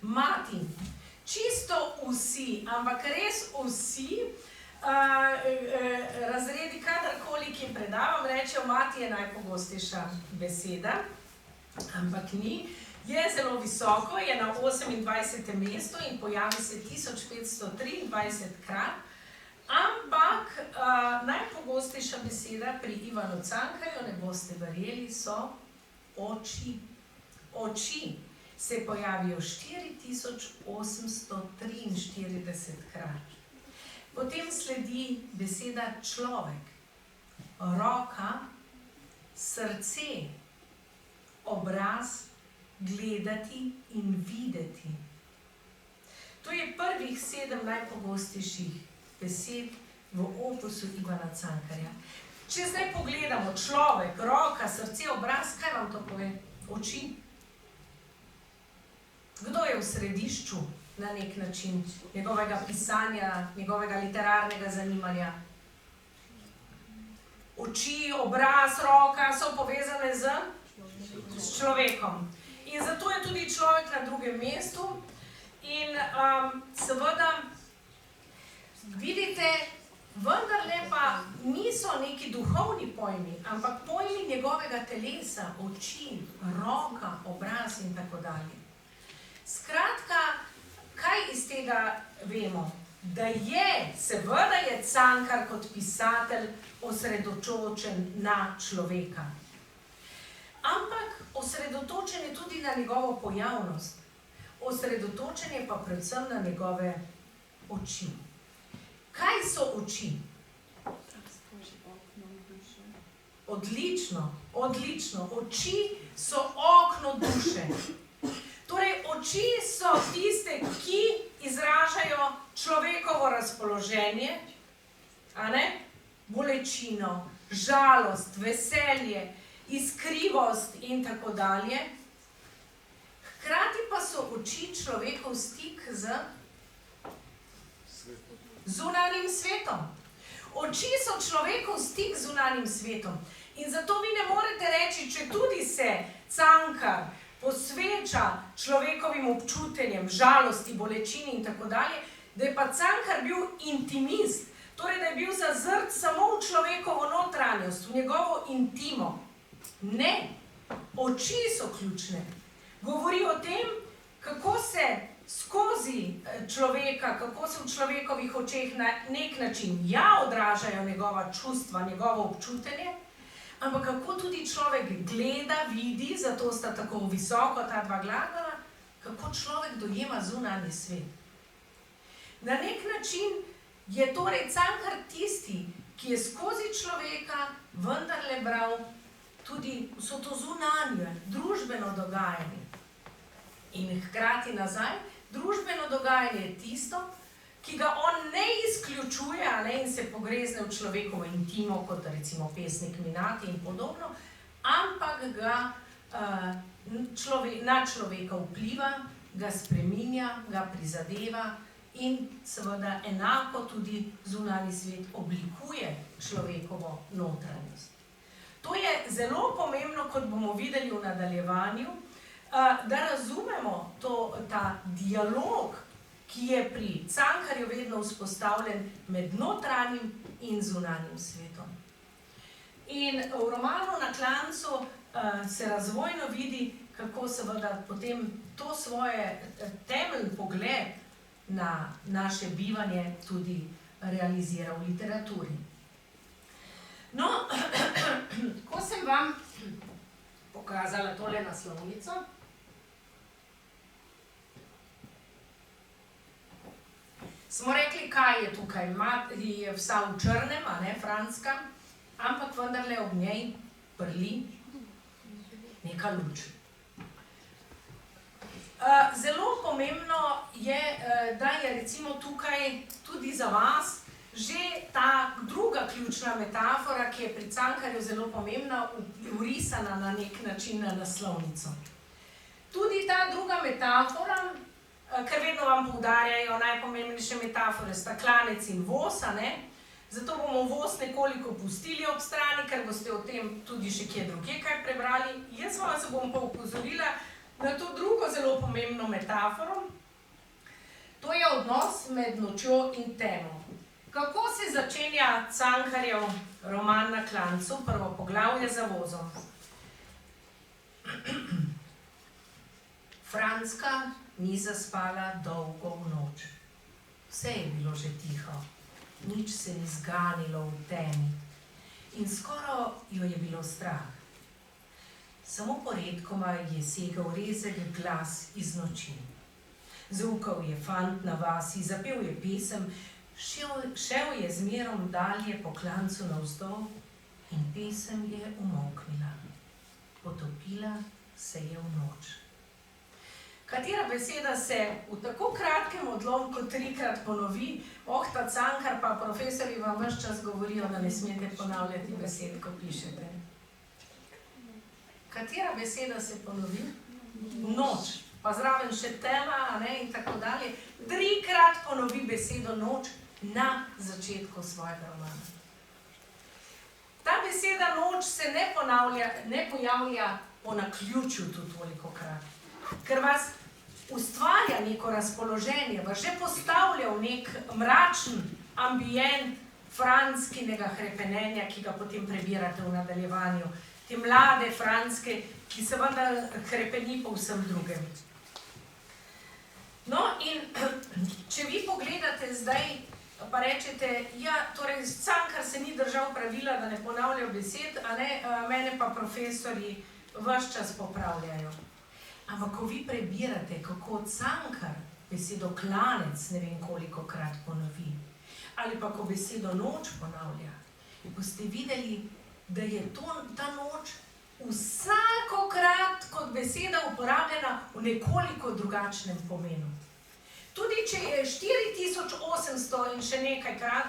Mati. Čisto vsi, ampak res vsi razredi, kadarkoli, ki predavam, rečejo, mati je najpogostejša beseda, ampak ni. Je zelo visoko, je na 28. mestu in pojavi se 1523 krat, ampak najpogostejša beseda pri Ivanu Cankarju, ne boste verjeli, so oči. Oči se pojavijo 4843 krat. Potem sledi beseda človek, roka, srce, obraz, gledati in videti. To je prvih 7 najpogostejših besed v opusu Ivana Cankarja. Če zdaj pogledamo človek, roka, srce, obraz, kaj vam to pove? Oči. Kdo je v središču na nek način njegovega pisanja, njegovega literarnega zanimanja? Oči, obraz, roka so povezane z človekom. In zato je tudi človek na drugem mestu. In seveda vidite, vendarle pa niso neki duhovni pojmi, ampak pojmi njegovega telesa, oči, roka, obraz in tako dalje. Skratka, kaj iz tega vemo? Da seveda je Cankar kot pisatelj osredotočen na človeka. Ampak osredotočen je tudi na njegovo pojavnost. Osredotočen je pa predvsem na njegove oči. Kaj so oči? Odlično, odlično. Oči so okno duše. Torej, oči so tiste, ki izražajo človekovo razpoloženje, bolečino, žalost, veselje, iskrivost in tako dalje. Hkrati pa so oči človekov stik z zunanjim svetom. Oči so človekov stik z zunanjim svetom. In zato vi ne morete reči, če tudi se Cankar posveča človekovim občutenjem, žalosti, bolečini in tako dalje, da je pa Cankar bil intimist, torej da je bil zazrt samo v človekovo notranjost, v njegovo intimo. Ne, oči so ključne. Govori o tem, kako se skozi človeka, kako se v človekovih očeh na nek način odražajo njegova čustva, njegovo občutenje, ampak kako tudi človek gleda, vidi, zato sta tako visoko ta dva glagola, kako človek dojema zunanji svet. Na nek način je torej Cankar tisti, ki je skozi človeka vendarle bral tudi vso to zunanje, družbeno dogajanje. In hkrati nazaj, družbeno dogajanje je tisto, ki ga on ne izključuje in se pogrezne v človekovo intimo, kot recimo pesnik Minati in podobno, ampak ga na človeka vpliva, ga spreminja, ga prizadeva in seveda enako tudi zunanji svet oblikuje človekovo notranjost. To je zelo pomembno, kot bomo videli v nadaljevanju, da razumemo ta dialog, ki je pri Cankarju vedno vzpostavljen med notranjim in zunanjim svetom. In v romanu Na klancu se razvojno vidi, kako seveda potem to svoje temeljni pogled na naše bivanje tudi realizira v literaturi. No, ko sem vam pokazala tole naslovnico, smo rekli, kaj je tukaj, je vsa v črnem, franska, ampak vendarle ob njej prli neka luč. Zelo pomembno je, da je recimo tukaj tudi za vas že ta druga ključna metafora, ki je pri Cankarju zelo pomembna, vrisana na nek način na naslovnico. Tudi ta druga metafora, ker vedno vam poudarjajo najpomembnejše metafore, sta klanec in voz, zato bomo voz nekoliko pustili ob strani, ker boste o tem tudi še kje drugje kaj prebrali. Jaz vas bom pa upozorila na to drugo zelo pomembno metaforo. To je odnos med nočjo in temo. Kako se začenja Cankarjev roman Na klancu, prvo poglavje za vozom? Franska ni zaspala dolgo v noč. Vse je bilo že tiho, nič se ni zganilo v temi in skoro jo je bilo strah. Samo poredkoma je segel rezek glas iz noči. Zaukal je fant na vasi, zapel je pesem, šel je zmerom dalje po klancu navzdol in pesem je umolknila. Potopila se je v noč. Katera beseda se v tako kratkem odlomku trikrat ponovi? Ta Cankar pa profesori vam ves čas govorijo, da ne smete ponavljati besed, ko pišete. Katera beseda se ponovi? Noč. Pa zraven še tema, in tako dalje. Trikrat ponovi besedo noč na začetku svojega romana. Ta beseda noč se ne pojavlja po naključju tu tolikokrat, ker vas ustvarja neko razpoloženje, vas že postavlja v nek mračen ambient Franskinega hrepenenja, ki ga potem prebirate v nadaljevanju. Te mlade Franske, ki seveda hrepeni po vsem drugem. No, in če vi pogledate zdaj, pa rečete, ja, torej Cankar se ni držal pravila, da ne ponavljajo besed, a ne, mene pa profesorji ves čas popravljajo. Ampak ko vi prebirate, kako Cankar besedo klanec ne vem kolikokrat ponovi, ali pa ko besedo noč ponavlja, boste videli, da je ta noč vsakokrat kot beseda uporabljena v nekoliko drugačnem pomenu. Tudi če je 4800 in še nekajkrat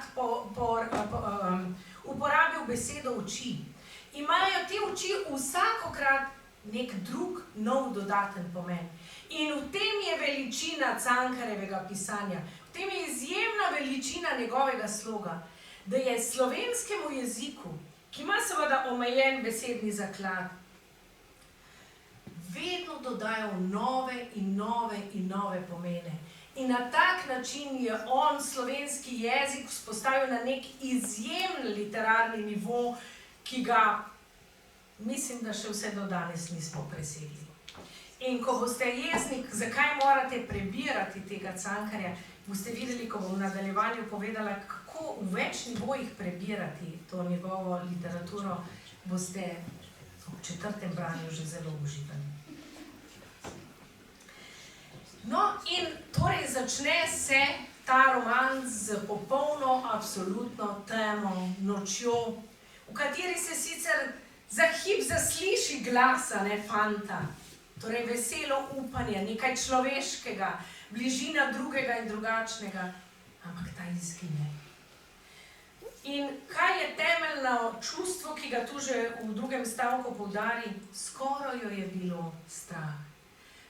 uporabil besedo oči, imajo te oči vsakokrat nek drug, nov, dodaten pomen. In v tem je veličina Cankarjevega pisanja, v tem je izjemna veličina njegovega sloga, da je slovenskemu jeziku, ki ima seveda omejen besedni zaklad, vedno dodajal nove in nove in nove pomene. In na tak način je on slovenski jezik vzpostavil na nek izjemen literarni nivo, ki ga, mislim, da še vse do danes nismo presegli. In ko boste jezni, zakaj morate prebirati tega Cankarja, boste videli, ko bom v nadaljevanju povedala, kako v več nivojih prebirati to njegovo literaturo, boste ob 4. branju že zelo uživali. No, in torej začne se ta roman z popolno, absolutno temo, nočjo, v kateri se sicer za hip zasliši glas, a ne, fanta. Torej veselo upanje, nekaj človeškega, bližina drugega in drugačnega, ampak ta izgine. In kaj je temeljno čustvo, ki ga tu že v 2. stavku poudari? Skoraj jo je bilo strah.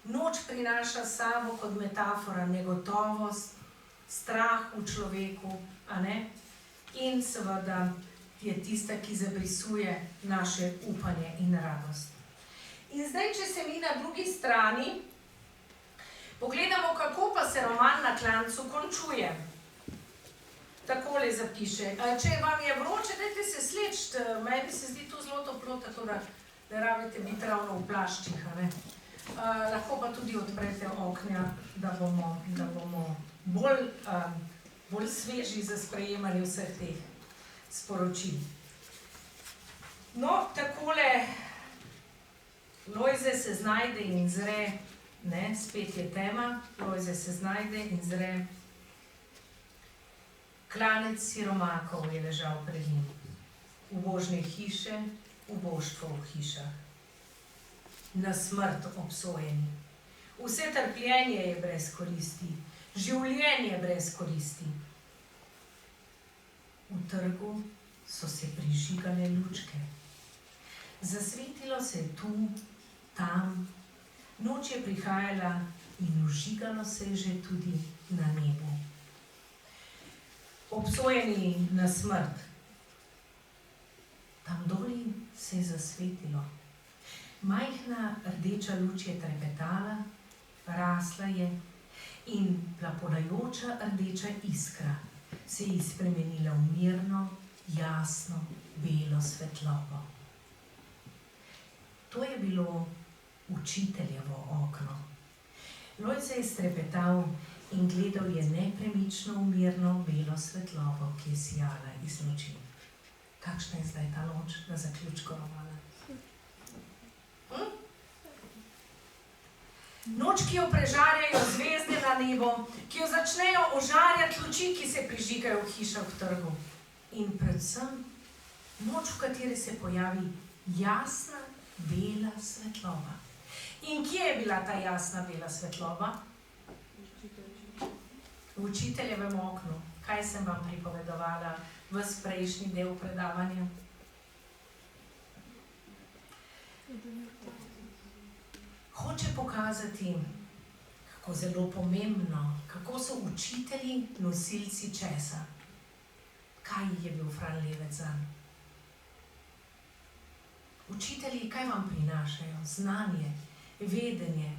Noč prinaša s sabo kot metafora negotovost, strah v človeku, a ne? In seveda je tista, ki zabrisuje naše upanje in radost. In zdaj, če se mi na drugi strani pogledamo, kako pa se roman Na klancu končuje. Takole zapiše. Če vam je vroče, dajte se sleč, meni se zdi to zelo toplo, tako da ne rabite biti ravno v plaščih, a ne? Lahko pa tudi odprete okna, da bomo bolj sveži za sprejemanje vseh teh sporočil. No, takole Lojze se znajde in zre, ne, spet je tema, Lojze se znajde in zre. Klanec siromakov je ležal pred njim. Ubožne hiše, uboštvo v hišah. Na smrt obsojeni. Vse trpljenje je brez koristi, življenje brez koristi. V trgu so se prižigale lučke. Zasvetilo se je tu, tam, noč je prihajala in vžigalo se je že tudi na nebu. Obsojeni na smrt. Tam doli se je zasvetilo. Majhna rdeča luč je trepetala, rasla je in plapolajoča rdeča iskra se je spremenila v mirno, jasno, belo svetlobo. To je bilo učiteljevo okno. Lojze je strepetal in gledal je nepremično v mirno, belo svetlobo, ki je sijala iz noči. Kakšna je zdaj ta noč na zaključku romana? Noč, ki jo prežarjajo zvezde na nebo, ki jo začnejo ožarjati luči, ki se prižigajo v hišah v trgu. In predvsem noč, v kateri se pojavi jasna, bela svetloba. In kje je bila ta jasna, bela svetloba? V učiteljevem oknu. Kaj sem vam pripovedovala ves prejšnji del predavanja? Hoče pokazati, kako zelo pomembno, kako so učitelji nosilci česa. Kaj je bil Fran Levec zanj? Učitelji, kaj vam prinašajo? Znanje, vedenje.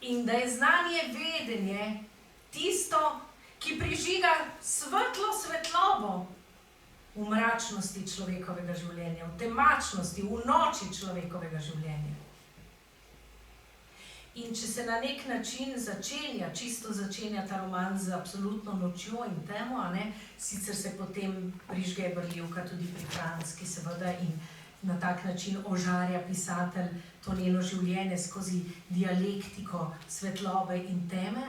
In da je znanje, vedenje tisto, ki prižiga svetlo svetlobo v mračnosti človekovega življenja, v temačnosti, v noči človekovega življenja. In če se na nek način čisto začenja ta roman z absolutno nočjo in temo, sicer se potem prižge berljivka tudi pri Franski, seveda, in na tak način ožarja pisatelj to njeno življenje skozi dialektiko svetlobe in teme,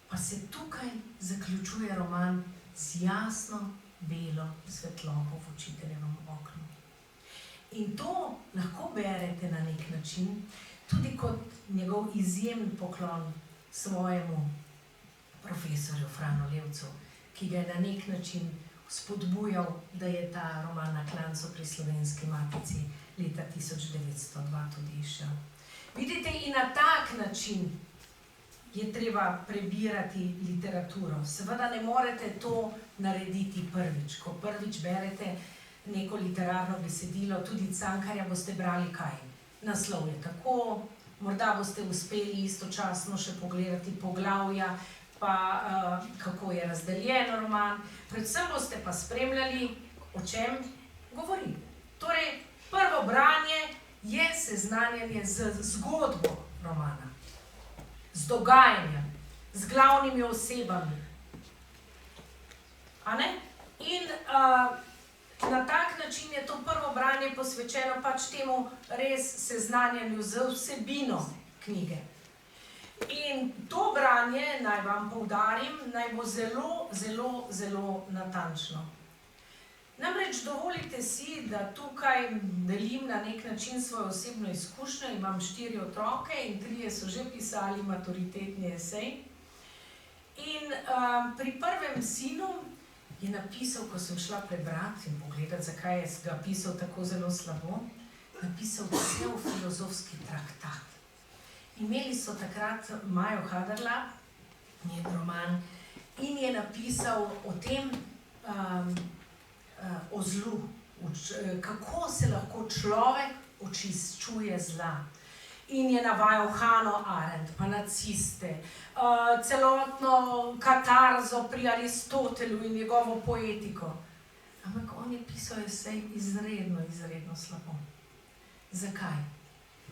pa se tukaj zaključuje roman z jasno belo svetlobo v učiteljevem oknu. In to lahko berete na nek način, tudi kot njegov izjemen poklon svojemu profesorju Franu Levcu, ki ga je na nek način spodbujal, da je ta roman Na klancu pri Slovenski matici leta 1902 tudi izšel. Vidite, in na tak način je treba prebirati literaturo. Seveda ne morete to narediti prvič. Ko prvič berete neko literarno besedilo, tudi Cankarja, boste brali kaj? Naslov je tako, morda boste uspeli istočasno še pogledati poglavja, pa kako je razdeljen roman, predvsem boste pa spremljali, o čem govori. Torej, prvo branje je seznanjanje z zgodbo romana, z dogajanjem, z glavnimi osebami. In na tak način je to prvo branje posvečeno pač temu res seznanjanju z vsebino knjige. In to branje, naj vam poudarim, naj bo zelo, zelo, zelo natančno. Namreč dovolite si, da tukaj delim na nek način svojo osebno izkušnjo. Imam 4 otroke in 3 so že pisali maturitetni esej. In pri prvem sinu je napisal, ko sem šla prebrati in pogledati, zakaj je ga pisal tako zelo slabo, napisal cel filozofski traktat. Imeli so takrat Majo Haderlap, njen roman, in je napisal o tem, o zlu, kako se lahko človek očiščuje zla. In je navajal Hannah Arendt, pa naciste, celotno katarzo pri Aristotelu in njegovo poetiko. Ampak on je pisal esej izredno, izredno slabo. Zakaj?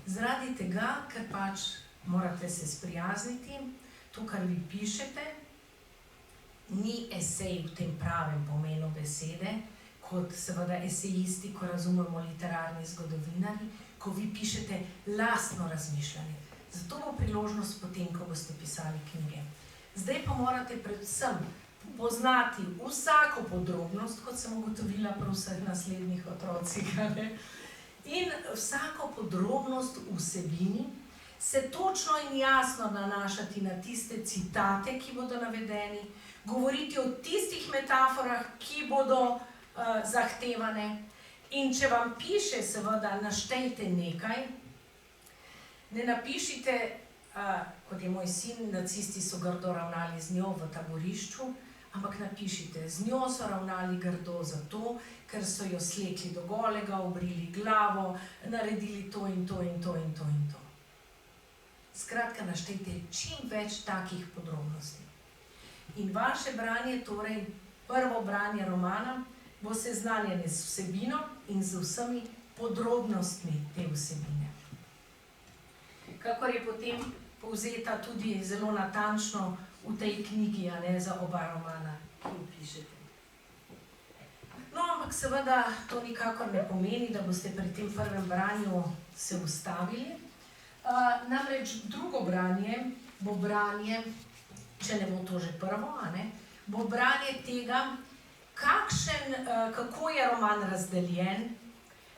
Zaradi tega, ker pač morate se sprijazniti, to, kar vi pišete, ni esej v tem pravem pomenu besede, kot seveda esejisti, ko razumemo literarni zgodovinari, ko vi pišete lastno razmišljanje. Zato bo priložnost potem, ko boste pisali knjige. Zdaj pa morate predvsem poznati vsako podrobnost, kot sem ugotovila pri vseh naslednjih otrocih, in vsako podrobnost v vsebini se točno in jasno nanašati na tiste citate, ki bodo navedeni, govoriti o tistih metaforah, ki bodo zahtevane. In če vam piše, seveda, naštejte nekaj, ne napišite, kot je moj sin, nacisti so grdo ravnali z njo v taborišču, ampak napišite, z njo so ravnali grdo zato, ker so jo slekli do golega, obrili glavo, naredili to in to in to in to in to. Skratka, naštejte čim več takih podrobnosti. In vaše branje, torej prvo branje romana, bo seznanjanje z vsebino in z vsemi podrobnostmi te vsebine. Kakor je potem povzeta tudi zelo natančno v tej knjigi, za oba romana, ki jo pišete. No, ampak seveda to nikakor ne pomeni, da boste pri tem prvem branju se ustavili. Namreč drugo branje bo branje, če ne bo to že prvo, bo branje tega, kako je roman razdeljen,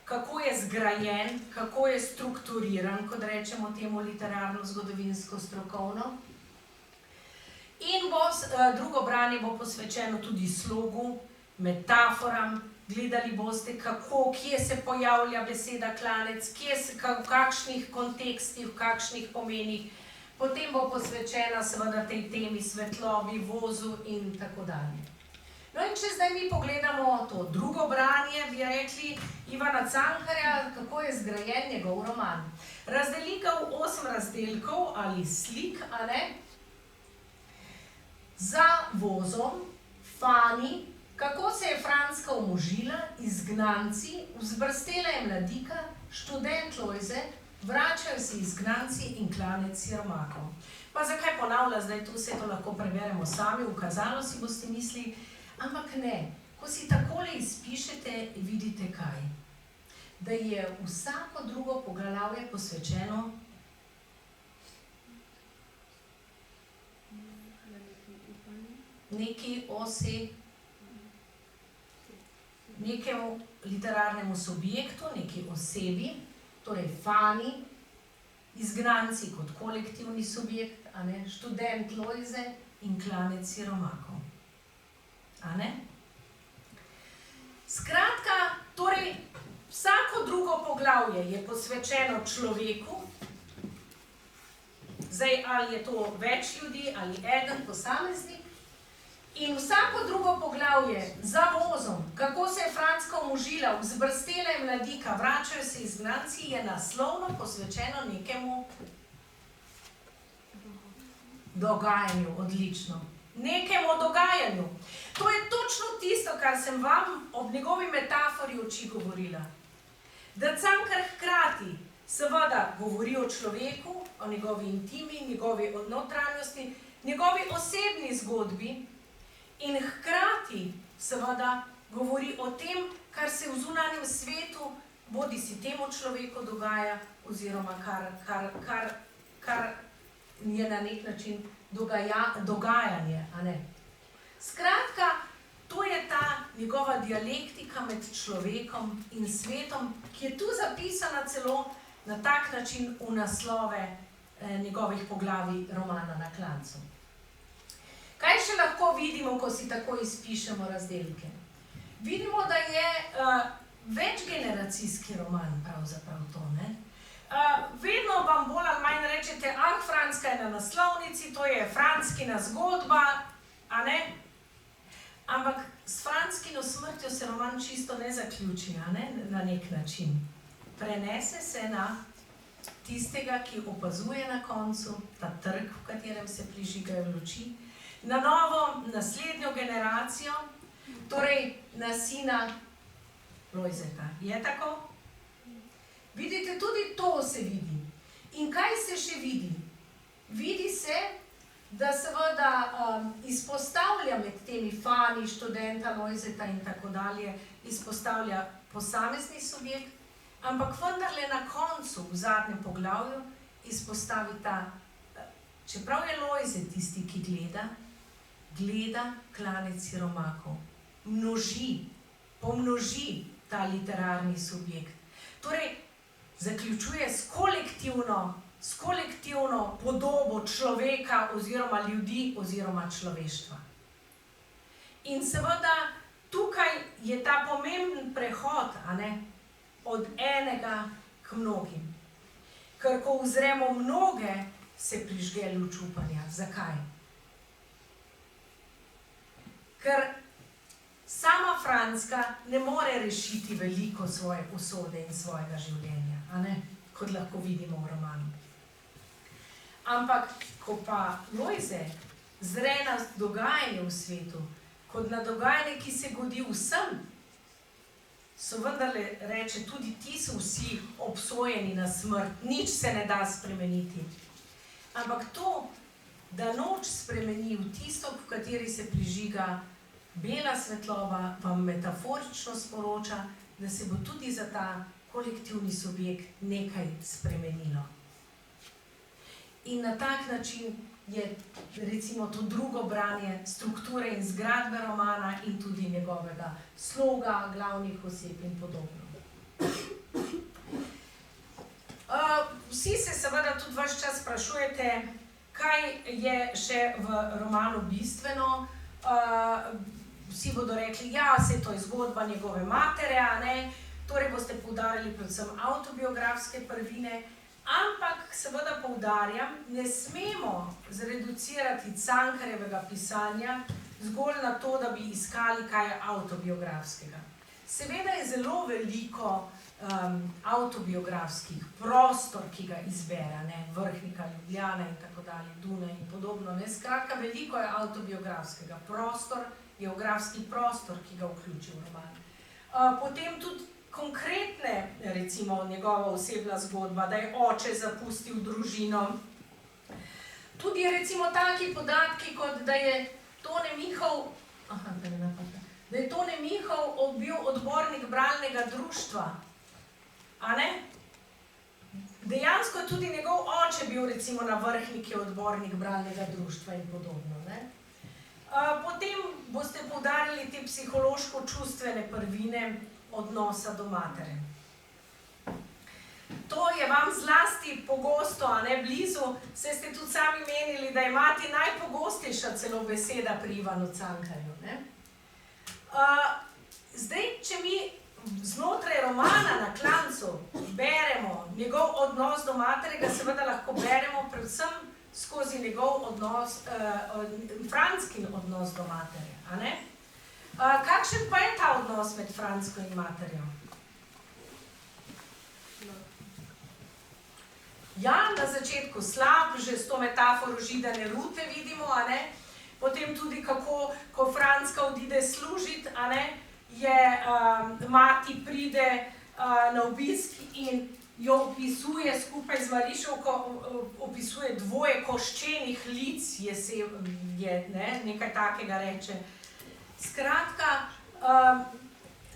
kako je zgrajen, kako je strukturiran, kot rečemo temu literarno-zgodovinsko strokovno. In drugo branje bo posvečeno tudi slogu, metaforam, gledali boste, kje se pojavlja beseda klanec, v kakšnih kontekstih, v kakšnih pomenih. Potem bo posvečena seveda tej temi svetlobi, vozu in tako dalje. No in če zdaj mi pogledamo to drugo branje, bi rekli Ivana Cankarja, kako je zgrajen njegov roman. Razdeli ga v 8 razdelkov ali slik, za vozom, fani, kako se je Franska omožila, izgnanci, vzbrstela je mladika, študent Lojze, vračajo se izgnanci in klanec siromakov. Pa zakaj ponavlja, zdaj tu vse to lahko preberemo sami, ukazalo si boste mislili, ampak ne, ko si takole izpišete, vidite kaj? Da je vsako drugo poglavje posvečeno neki osi, nekemu literarnemu subjektu, neki osebi, torej fani, izgnanci kot kolektivni subjekt, a ne, študent Lojze in klanec siromakov. A ne? Skratka, torej, vsako drugo poglavje je posvečeno človeku, zdaj ali je to več ljudi ali eden posameznik, in vsako drugo poglavje za vozom, kako se je Franska omožila, vzbrstela je mladika, vračajo se izgnanci, je naslovno posvečeno nekemu dogajanju, odlično. Nekemu dogajanju. To je točno tisto, kar sem vam ob njegovi metafori oči govorila. Da Cankar hkrati seveda govori o človeku, o njegovi intimi, njegovi notranjosti, njegovi osebni zgodbi, in hkrati seveda govori o tem, kar se v zunanjem svetu bodi si temu človeku dogaja, oziroma kar je na nek način dogajanje. A ne? Skratka, to je ta njegova dialektika med človekom in svetom, ki je tu zapisana celo na tak način v naslove njegovih poglavij romana Na klancu. Kaj še lahko vidimo, ko si tako izpišemo razdelke? Vidimo, da je večgeneracijski roman pravzaprav to, ne? Vedno vam bolj ali manj rečete, Franska je na naslovnici, to je Franskina zgodba, a ne? Ampak s Franskino smrtjo se roman čisto ne zaključi, a ne? Na nek način. Prenese se na tistega, ki opazuje na koncu, ta trg, v katerem se prižigajo luči, na novo, naslednjo generacijo, torej na sina Lojzeta. Je tako? Vidite, tudi to se vidi. In kaj se še vidi? Vidi se, da seveda izpostavlja med temi fani, študenta Lojzeta in tako dalje, izpostavlja posamezni subjekt, ampak vendarle na koncu, v zadnjem poglavju, izpostavi ta, čeprav je Lojze tisti, ki gleda klanec siromakov, pomnoži ta literarni subjekt. Torej, zaključuje s kolektivno podobo človeka oziroma ljudi oziroma človeštva. In seveda tukaj je ta pomemben prehod, a ne, od enega k mnogim. Ker ko uzremo mnoge, se prižge luč upanja. Zakaj? Ker sama Franska ne more rešiti veliko svoje usode in svojega življenja, a ne? Kot lahko vidimo v romanu. Ampak, ko pa Lojze zre na dogajanje v svetu, kot na dogajanje, ki se godi vsem, so vendarle reče, tudi ti so vsi obsojeni na smrt, nič se ne da spremeniti. Ampak to, da noč spremeni v tisto, v kateri se prižiga bela svetloba, vam metaforično sporoča, da se bo tudi za ta kolektivni subjekt nekaj spremenilo. In na tak način je recimo to drugo branje strukture in zgradbe romana in tudi njegovega sloga, glavnih oseb in podobno. Vsi se seveda tudi vaš čas sprašujete, kaj je še v romanu bistveno. Vsi bodo rekli, ja, saj to je zgodba njegove matere, a ne? Torej boste poudarili predvsem avtobiografske prvine, ampak seveda poudarjam, ne smemo zreducirati Cankarjevega pisanja zgolj na to, da bi iskali kaj avtobiografskega. Seveda je zelo veliko avtobiografskih prostor, ki ga izbere, ne, Vrhnika, Ljubljana in tako dalje, Dunaj in podobno. Ne. Skratka, veliko je avtobiografskega prostor, geografski prostor, ki ga vključi v roman. Potem tudi konkretne, recimo njegova osebna zgodba, da je oče zapustil družino. Tudi recimo taki podatki, kot da je Tone Mihov, bil odbornik bralnega društva. A ne? Dejansko je tudi njegov oče bil recimo na Vrhniki odbornik bralnega društva in podobno. Ne? Potem boste poudarili te psihološko-čustvene prvine odnosa do matere. To je vam zlasti pogosto, a ne blizu, saj ste tudi sami menili, da je mati najpogostejša celo beseda pri Ivanu Cankarju. Ne? Zdaj, če mi znotraj romana Na klancu beremo njegov odnos do matere, ga seveda lahko beremo predvsem skozi njegov odnos, Franckin odnos do matere. A ne? Kakšen pa je ta odnos med Francko in materjo? Ja, na začetku slab, že s to metaforo židane rute vidimo, a ne? Potem tudi kako, ko Francka odide služiti, a ne, je mati pride na obisk in jo opisuje skupaj z Marišovko, opisuje dvoje koščenih lic, nekaj takega reče. Skratka,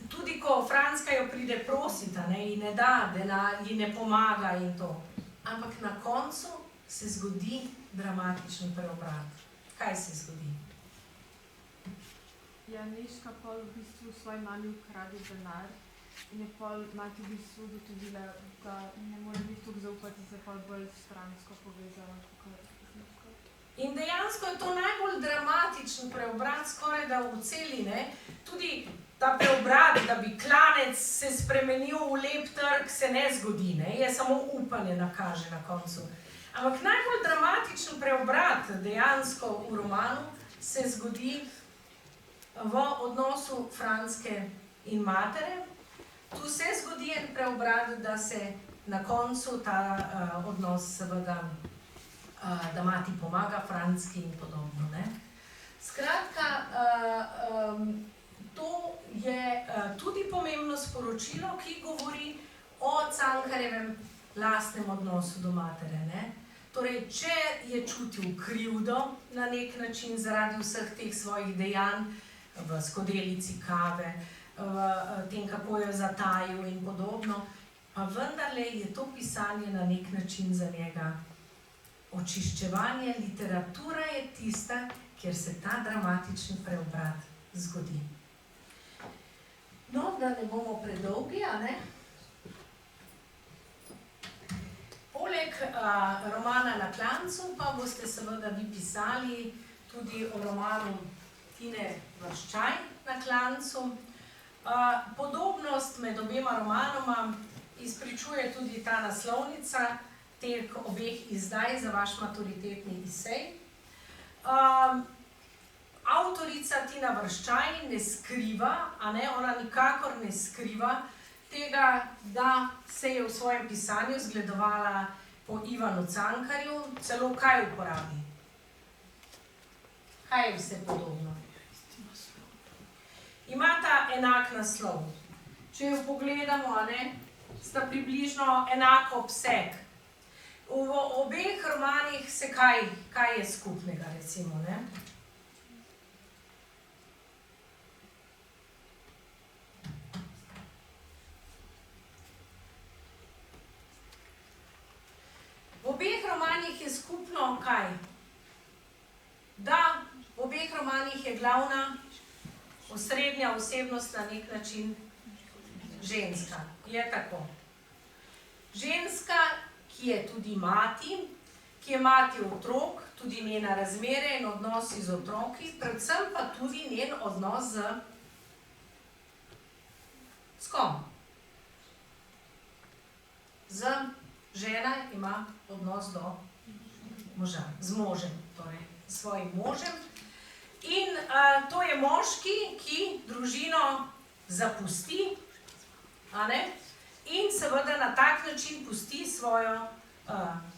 tudi ko Francka jo pride prositi, ji ne da denar, ji ne pomaga in to. Ampak na koncu se zgodi dramatičen preobrat. Kaj se zgodi? Ja, Nežka pol v bistvu svoji mami ukrade denar in je pol mati v bistvu ugotovila, da ne more biti toliko zaupati, se pol bolj s Francko povezala kot z Nežko. In dejansko je to najbolj dramatičen preobrat skoraj da v celi, ne? Tudi ta preobrat, da bi klanec se spremenil v lep trg, se ne zgodi, ne? Je samo upanje nakaže na koncu. Ampak najbolj dramatičen preobrat dejansko v romanu se zgodi v odnosu Francke in matere. Tu se zgodi en preobrat, da se na koncu ta odnos seveda, da mati pomaga Francki in podobno, ne? Skratka, to je tudi pomembno sporočilo, ki govori o Cankarjevem lastnem odnosu do matere, ne? Torej, če je čutil krivdo na nek način zaradi vseh teh svojih dejanj v skodelici kave, v tem, kako jo zatajil in podobno, pa vendarle je to pisanje na nek način za njega očiščevanje. Literatura je tista, kjer se ta dramatični preobrat zgodi. No, da ne bomo predolgi, a ne? Poleg romana Na klancu pa boste seveda vi pisali tudi o romanu Tine Vrščaj Na klancu. Podobnost med obema romanoma izpričuje tudi ta naslovnica teh obeh izdaj za vaš maturitetni esej. Avtorica Tina Vrščaj ne skriva, a ne, ona nikakor ne skriva tega, da se je v svojem pisanju zgledovala po Ivanu Cankarju, celo kaj uporabi. Kaj je vse podobno? Imata enak naslov. Če jo pogledamo, a ne, sta približno enak obseg. V obeh romanih se kaj je skupnega, recimo, ne? V obeh romanih je skupno kaj? Da, v obeh romanih je glavna osrednja osebnost na nek način ženska. Je tako. Ženska, ki je tudi mati, ki je mati otrok, tudi njena razmere in odnosi z otroki, predvsem pa tudi njen odnos s kom? Žena ima odnos do moža, z možem, torej s svojim možem. In to je moški, ki družino zapusti, a ne? In seveda na tak način pusti svojo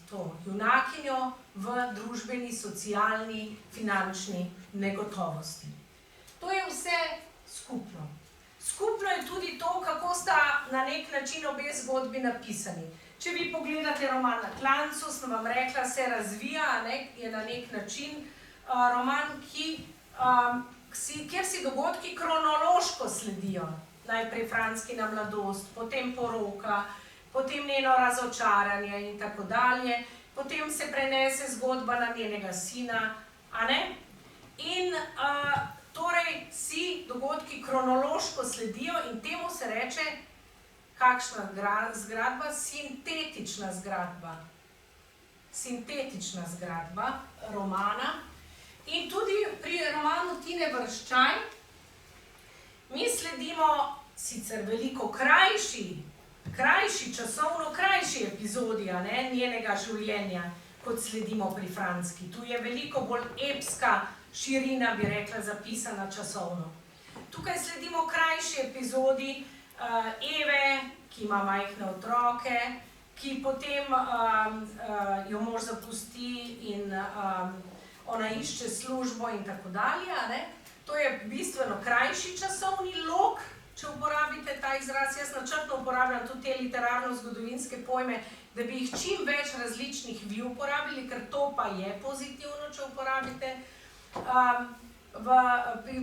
to junakinjo v družbeni, socialni, finančni negotovosti. To je vse skupno. Skupno je tudi to, kako sta na nek način obe zgodbi napisani. Če vi pogledate roman Na klancu, sem vam rekla, se razvija, ne, je na nek način roman, kjer si dogodki kronološko sledijo. Najprej Franckina mladost, potem poroka, potem njeno razočaranje in tako dalje. Potem se prenese zgodba na njenega sina, a ne? In torej si dogodki kronološko sledijo in temu se reče, kakšna zgradba? Sintetična zgradba. Sintetična zgradba romana. In tudi pri romanu Tine Vrščaj mi sledimo sicer veliko časovno krajši epizodi, a ne, njenega življenja, kot sledimo pri Francki. Tu je veliko bolj epska širina, bi rekla, zapisana časovno. Tukaj sledimo krajši epizodi Eve, ki ima majhne otroke, ki potem jo mož zapusti in ona išče službo in tako dalje, a ne. To je bistveno krajši časovni lok, če uporabite ta izraz. Jaz načrtno uporabljam tudi te literarno-zgodovinske pojme, da bi jih čim več različnih vi uporabili, ker to pa je pozitivno, če uporabite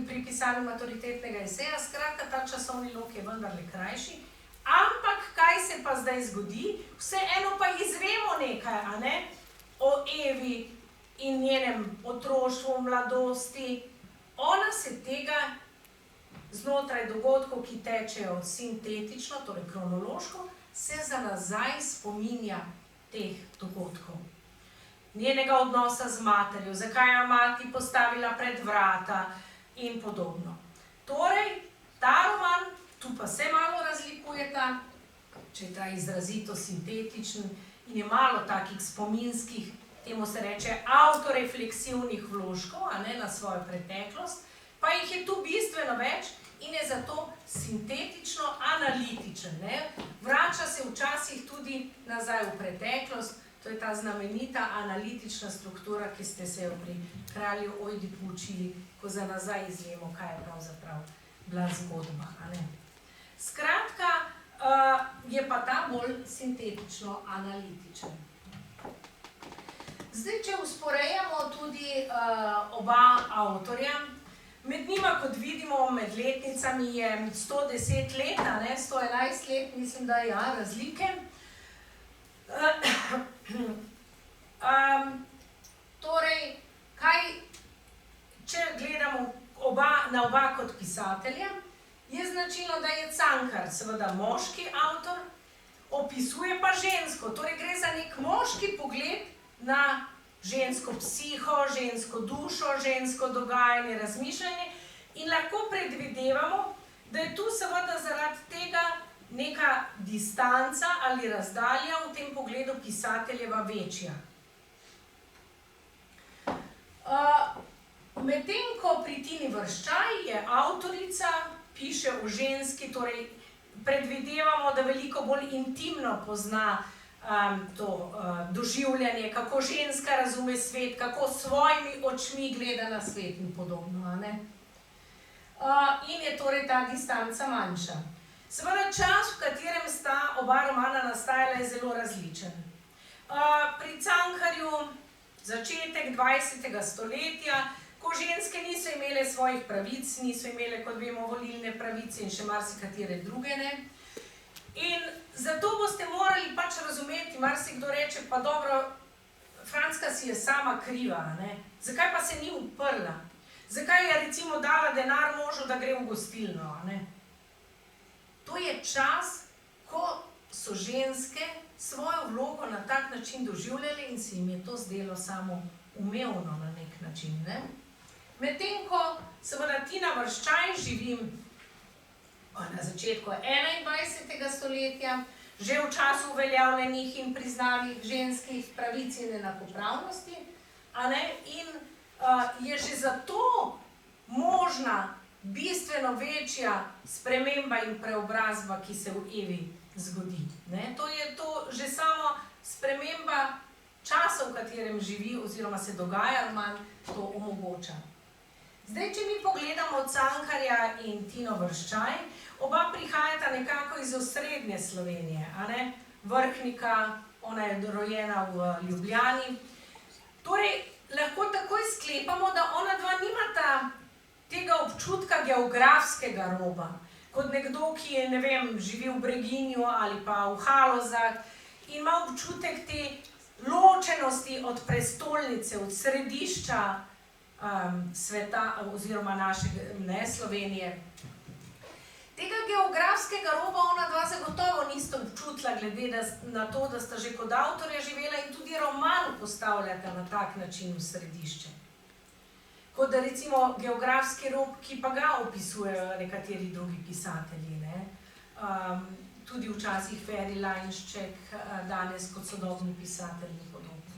pri pisanju maturitetnega eseja. Skratka, ta časovni lok je vendarle krajši. Ampak kaj se pa zdaj zgodi? Vseeno pa izvemo nekaj, a ne? O Evi in njenem otroštvu, mladosti. Ona se tega znotraj dogodkov, ki tečejo sintetično, torej kronološko, se za nazaj spominja teh dogodkov. Njenega odnosa z materjo, zakaj je mati postavila pred vrata in podobno. Torej, ta roman, tu pa se malo razlikujeta, če je ta izrazito sintetičen in je malo takih spominskih, temu se reče avtorefleksivnih vložkov, a ne, na svojo preteklost, pa jih je tu bistveno več in je zato sintetično-analitičen, ne. Vrača se včasih tudi nazaj v preteklost, to je ta znamenita analitična struktura, ki ste se jo pri kralju Ojdipu učili, ko za nazaj izvemo, kaj je pravzaprav bila zgodba, a ne. Skratka, je pa ta bolj sintetično-analitičen. Zdaj, če usporejamo tudi oba avtorja, med njima, kot vidimo, med letnicami je 110 let, a ne, 111 let, mislim, da ja, razlike. Torej, če gledamo na oba kot pisatelja, je značilno, da je Cankar seveda moški avtor, opisuje pa žensko, torej gre za nek moški pogled na žensko psiho, žensko dušo, žensko dogajanje, razmišljanje in lahko predvidevamo, da je tu seveda zaradi tega neka distanca ali razdalja v tem pogledu pisateljeva večja. Medtem ko pri Tini Vrščaj je avtorica, piše o ženski, torej predvidevamo, da veliko bolj intimno pozna to doživljanje, kako ženska razume svet, kako s svojimi očmi gleda na svet in podobno, a ne? In je torej ta distanca manjša. Seveda čas, v katerem sta oba romana nastajala, je zelo različen. Pri Cankarju začetek 20. stoletja, ko ženske niso imele svojih pravic, niso imele, kot vemo, volilne pravice in še marsikatere druge, ne. In zato boste morali pač razumeti, marsikdo reče, pa dobro, Francka si je sama kriva, ne. Zakaj pa se ni uprla? Zakaj je recimo dala denar možu, da gre v gostilno, a ne? To je čas, ko so ženske svojo vlogo na tak način doživljale in se jim je to zdelo samo umevno na nek način, ne. Medtem ko seveda Tina Vrščaj živi na začetku 21. stoletja, že v času uveljavljenih in priznanih ženskih pravic in enakopravnosti, a ne, in je že zato možna bistveno večja sprememba in preobrazba, ki se v Evi zgodi. Ne? To je to že samo sprememba časa, v katerem živi oziroma se dogaja roman, to omogoča. Zdaj, če mi pogledamo Cankarja in Tino Vrščaj, oba prihajata nekako iz osrednje Slovenije, a ne? Vrhnika, ona je rojena v Ljubljani. Torej, lahko takoj sklepamo, da ona dva nimata tega občutka geografskega roba, kot nekdo, ki je, ne vem, živi v Breginju ali pa v Halozah in ima občutek te ločenosti od prestolnice, od središča sveta oziroma našega, ne, Slovenije. Tega geografskega roba ona dva zagotovo nista občutila, glede na to, da sta že kot avtorja živela in tudi roman postavljata na tak način v središče. Kot da recimo geografski rob, ki pa ga opisujejo nekateri drugi pisatelji, ne? Tudi včasih Feri Lainšček, danes kot sodobni pisatelj in podobno.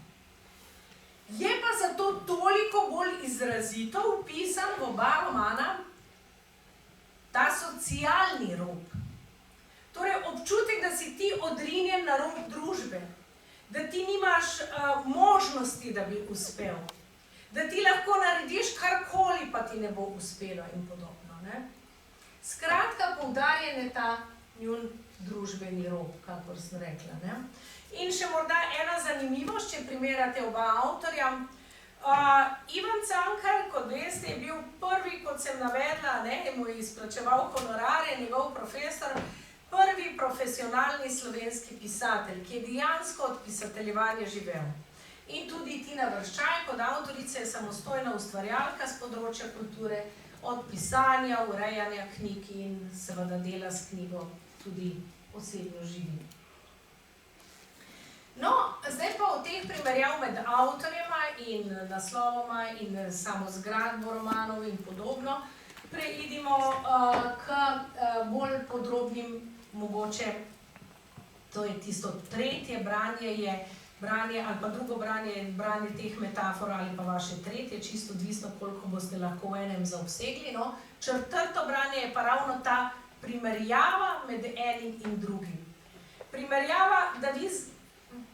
Je pa zato toliko bolj izrazito vpisan v oba romana ta socialni rob. Torej občutek, da si ti odrinjen na rob družbe, da ti nimaš možnosti, da bi uspel, da ti lahko narediš karkoli, pa ti ne bo uspelo in podobno. Ne? Skratka, poudarjen je ta njun družbeni rob, kakor sem rekla. Ne? In še morda ena zanimivost, če primerjate oba avtorja. Ivan Cankar, kot veste, je bil prvi, kot sem navedla, ne, mu je izplačeval honorarje, njegov profesor, prvi profesionalni slovenski pisatelj, ki je dejansko od pisateljevanja živel. In tudi Tina Vrščaj, kot avtorica, je samostojna ustvarjalka s področja kulture, od pisanja, urejanja knjig in seveda dela s knjigo tudi osebno živi. No, zdaj pa o teh primerjav med avtorjema in naslovoma in samo zgradbo romanov in podobno preidimo k bolj podrobnim, mogoče, to je tisto tretje branje, je branje ali pa drugo branje je branje teh metafor ali pa vaše tretje, čisto odvisno, koliko boste lahko v enem zaobsegli. No, četrto branje je pa ravno ta primerjava med enim in drugim. Primerjava, da vi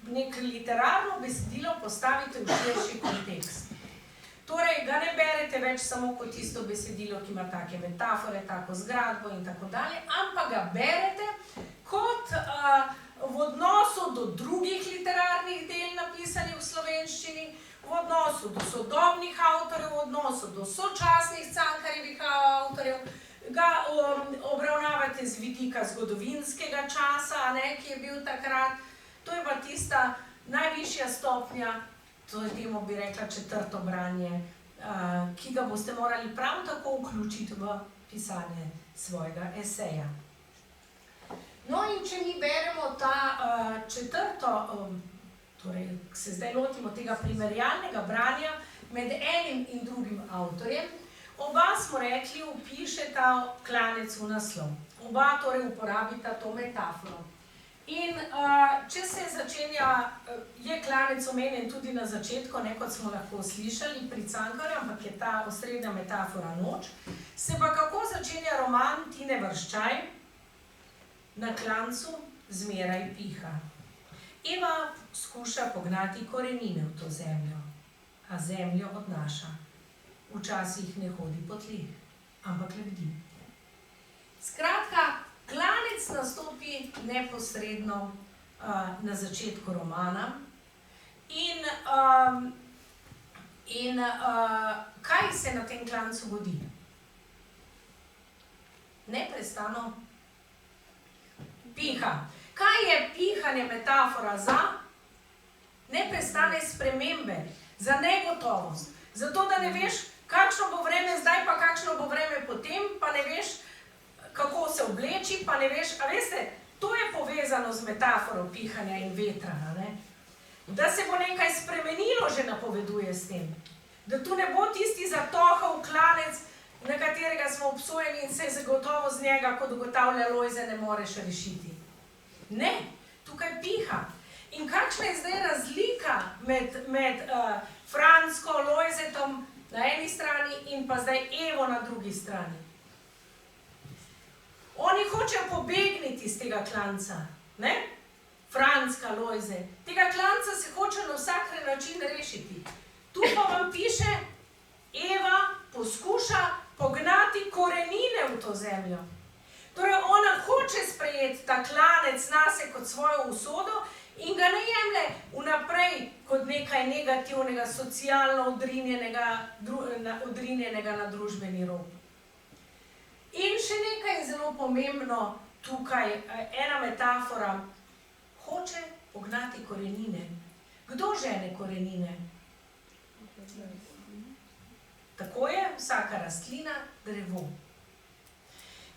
nek literarno besedilo postavite v širši kontekst. Torej, ga ne berete več samo kot tisto besedilo, ki ima take metafore, tako zgradbo in tako dalje, ampak ga berete kot v odnosu do drugih literarnih del napisanih v slovenščini, v odnosu do sodobnih avtorjev, v odnosu do sočasnih Cankarjevih avtorjev, ga obravnavate z vidika zgodovinskega časa, ne, ki je bil takrat. To je pa tista najvišja stopnja, to je temu bi rekla četrto branje, ki ga boste morali prav tako vključiti v pisanje svojega eseja. No in če mi beremo ta četrto, torej se zdaj lotimo tega primerjalnega branja med enim in drugim avtorjem, oba smo rekli, vpišeta klanec v naslov. Oba torej uporabita to metaforo. In če se začenja, je klanec omenjen tudi na začetku, ne, kot smo lahko slišali pri Cankarju, ampak je ta osrednja metafora noč, se pa kako začenja roman Tine Vrščaj? Na klancu zmeraj piha. Eva skuša pognati korenine v to zemljo, a zemljo odnaša. Včasih ne hodi po tleh, ampak lebdi. Skratka, klanec nastopi neposredno na začetku romana in kaj se na tem klancu godi? Neprestano piha. Kaj je pihanje metafora za? Neprestane spremembe, za negotovost. Zato, da ne veš, kakšno bo vreme zdaj, pa kakšno bo vreme potem, pa ne veš, kako se obleči, pa ne veš, a veste, to je povezano z metaforo pihanja in vetra, ne? Da se bo nekaj spremenilo, že napoveduje s tem. Da tu ne bo tisti zatohal klanec, na katerega smo obsojeni in se zagotovo z njega, kot ugotavlja Lojze, ne moreš rešiti. Ne, tukaj piha. In kakšna je zdaj razlika med Fransko, Lojzetom na eni strani in pa zdaj Evo na drugi strani? Oni hočejo pobegniti iz tega klanca, ne? Franska, Lojze. Tega klanca se hoče na vsak način rešiti. Tu pa vam piše, Eva poskuša pognati korenine v to zemljo. Torej, ona hoče sprejeti ta klanec nase kot svojo usodo in ga ne jemlje vnaprej kot nekaj negativnega, socialno odrinjenega na družbeni rob. In še nekaj zelo pomembno tukaj, ena metafora, hoče pognati korenine. Kdo žene korenine? Tako je vsaka rastlina drevo.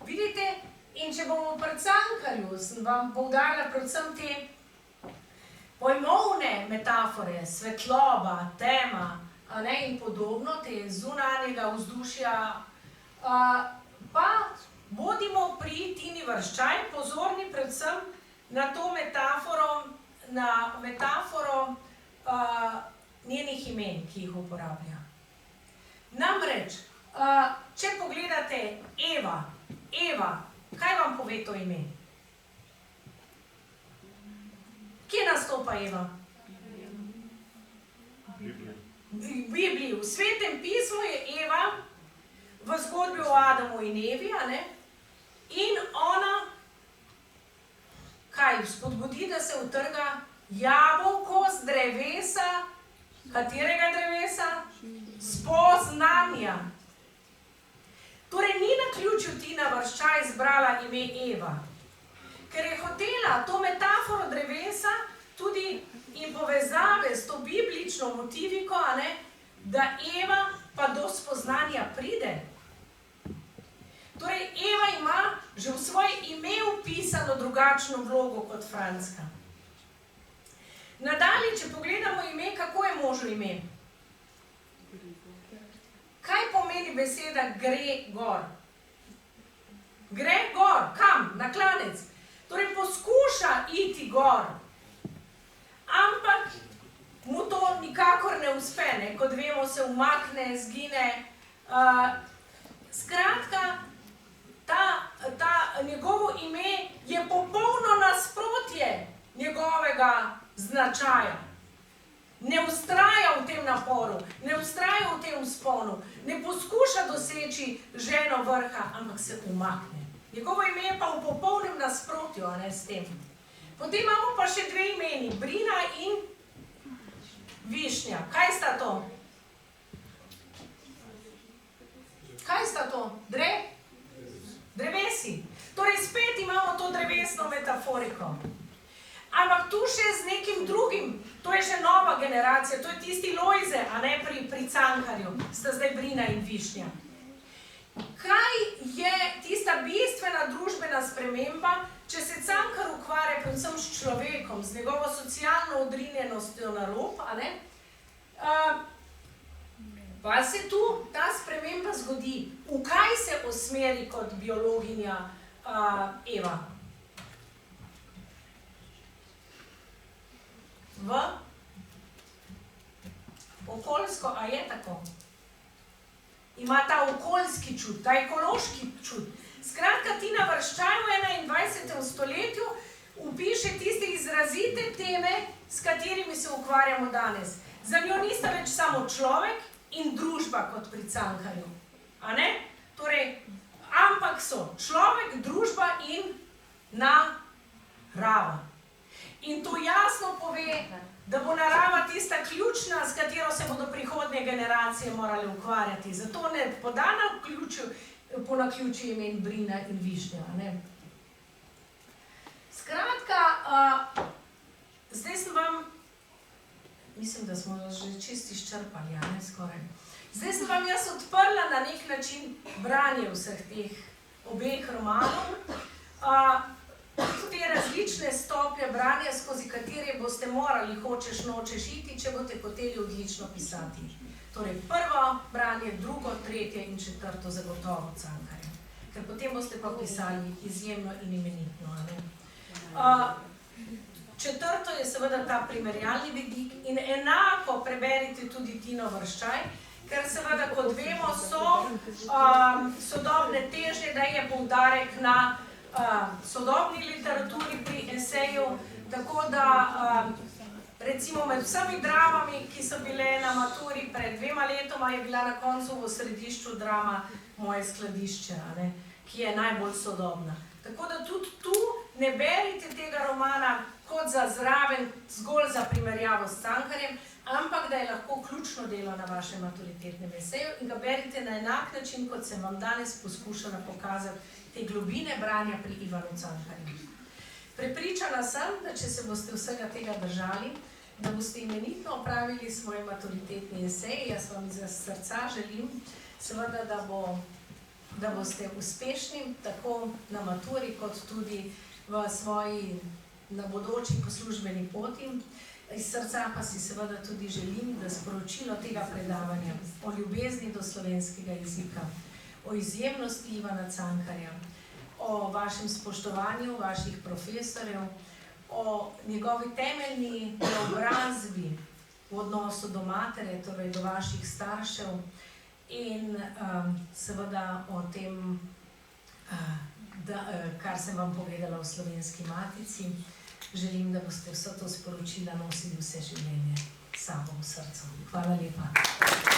Vidite, in če bomo pri Cankarju, sem vam poudarila predvsem te pojmovne metafore, svetloba, tema, in podobno, te zunanjega vzdušja, pa bodimo pri Tini Vrščaj pozorni predvsem na to metaforo njenih imen, ki jih uporablja. Namreč, če pogledate Eva, kaj vam pove to ime? Kje nastopa Eva? V Bibliji, v Svetem pismu je Eva v zgodbi o Adamu in Evi, in ona kaj spodbudi, da se utrga jabolko z drevesa, katerega drevesa? Spoznanja. Torej, ni naključju Tina Vrščaj izbrala ime Eva, ker je hotela to metaforo drevesa tudi in povezave s to biblično motiviko, da Eva pa do spoznanja pride. Torej, Eva ima že v svoje ime vpisano drugačno vlogo kot Franska. Nadalje, če pogledamo ime, kako je možno ime? Kaj pomeni beseda gre gor? Gre gor, kam? Na klanec. Torej, poskuša iti gor, ampak mu to nikakor ne uspe, kot vemo, se umakne, zgine. Skratka, njegovo ime je popolno nasprotje njegovega značaja. Ne vztraja v tem naporu, ne vztraja v tem vzponu, ne poskuša doseči ženo vrha, ampak se umakne. Njegovo ime je pa v popolnem nasprotju, s tem. Potem imamo pa še dve imeni, Brina in Višnja. Kaj sta to? Kaj sta to? Drevesi. Torej, spet imamo to drevesno metaforiko. Ampak tu še z nekim drugim, to je že nova generacija, to je tisti Lojze, pri Cankarju, sta zdaj Brina in Višnja. Kaj je tista bistvena družbena sprememba, če se Cankar ukvarja predvsem s človekom, z njegovo socialno odrinjenostjo na rob, pa se tu ta sprememba zgodi. V kaj se usmeri kot biologinja Eva? V okoljsko, a je tako? Ima ta okoljski čut, ta ekološki čut. Skratka, Tina Vrščaj v 21. stoletju vpiše tiste izrazite teme, s katerimi se ukvarjamo danes. Za njo nista več samo človek in družba kot pri Cankarju. Torej, ampak so človek, družba in narava. In to jasno pove, da bo narava tista ključna, s katero se bodo prihodnje generacije morali ukvarjati. Zato ne poda po naključju imen Brina in Višnja. Skratka, zdaj sem vam, mislim, da smo že čisto izčrpali, skoraj. Zdaj sem vam jaz odprla na nek način branje vseh teh obeh romanov, te različne stopnje branja, skozi katere boste morali, hočeš, nočeš iti, če boste hoteli odlično pisati. Torej, prvo branje, drugo, tretje in četrto zagotovo Cankarja. Ker potem boste pa pisali izjemno in imenitno. Četrto je seveda ta primerjalni vidik in enako preberite tudi Tino Vrščaj, ker seveda, kot vemo, so sodobne težnje, da je poudarek na sodobni literaturi pri eseju, tako da recimo med vsemi dramami, ki so bile na maturi pred 2 letoma, je bila na koncu v središču drama Moje skladišče, ki je najbolj sodobna. Tako da tudi tu ne berite tega romana kot za zraven, zgolj za primerjavo s Cankarjem, ampak da je lahko ključno delo na vašem maturitetnem eseju in ga berite na enak način, kot sem vam danes poskušala pokazati te globine branja pri Ivanu Cankarju. Prepričana sem, da če se boste vsega tega držali, da boste imenitno opravili svoj maturitetni esej. Jaz vam iz srca želim, seveda, da boste uspešni tako na maturi, kot tudi v svoji na bodoči poslužbeni poti. Iz srca pa si seveda tudi želim, da sporočilo tega predavanja o ljubezni do slovenskega jezika, o izjemnosti Ivana Cankarja, o vašem spoštovanju vaših profesorjev, o njegovi temeljni preobrazbi v odnosu do matere, torej do vaših staršev in seveda o tem, kar sem vam povedala o Slovenski matici. Želim, da boste vse to sporočila nosili vse življenje s sabo v srcu. Hvala lepa.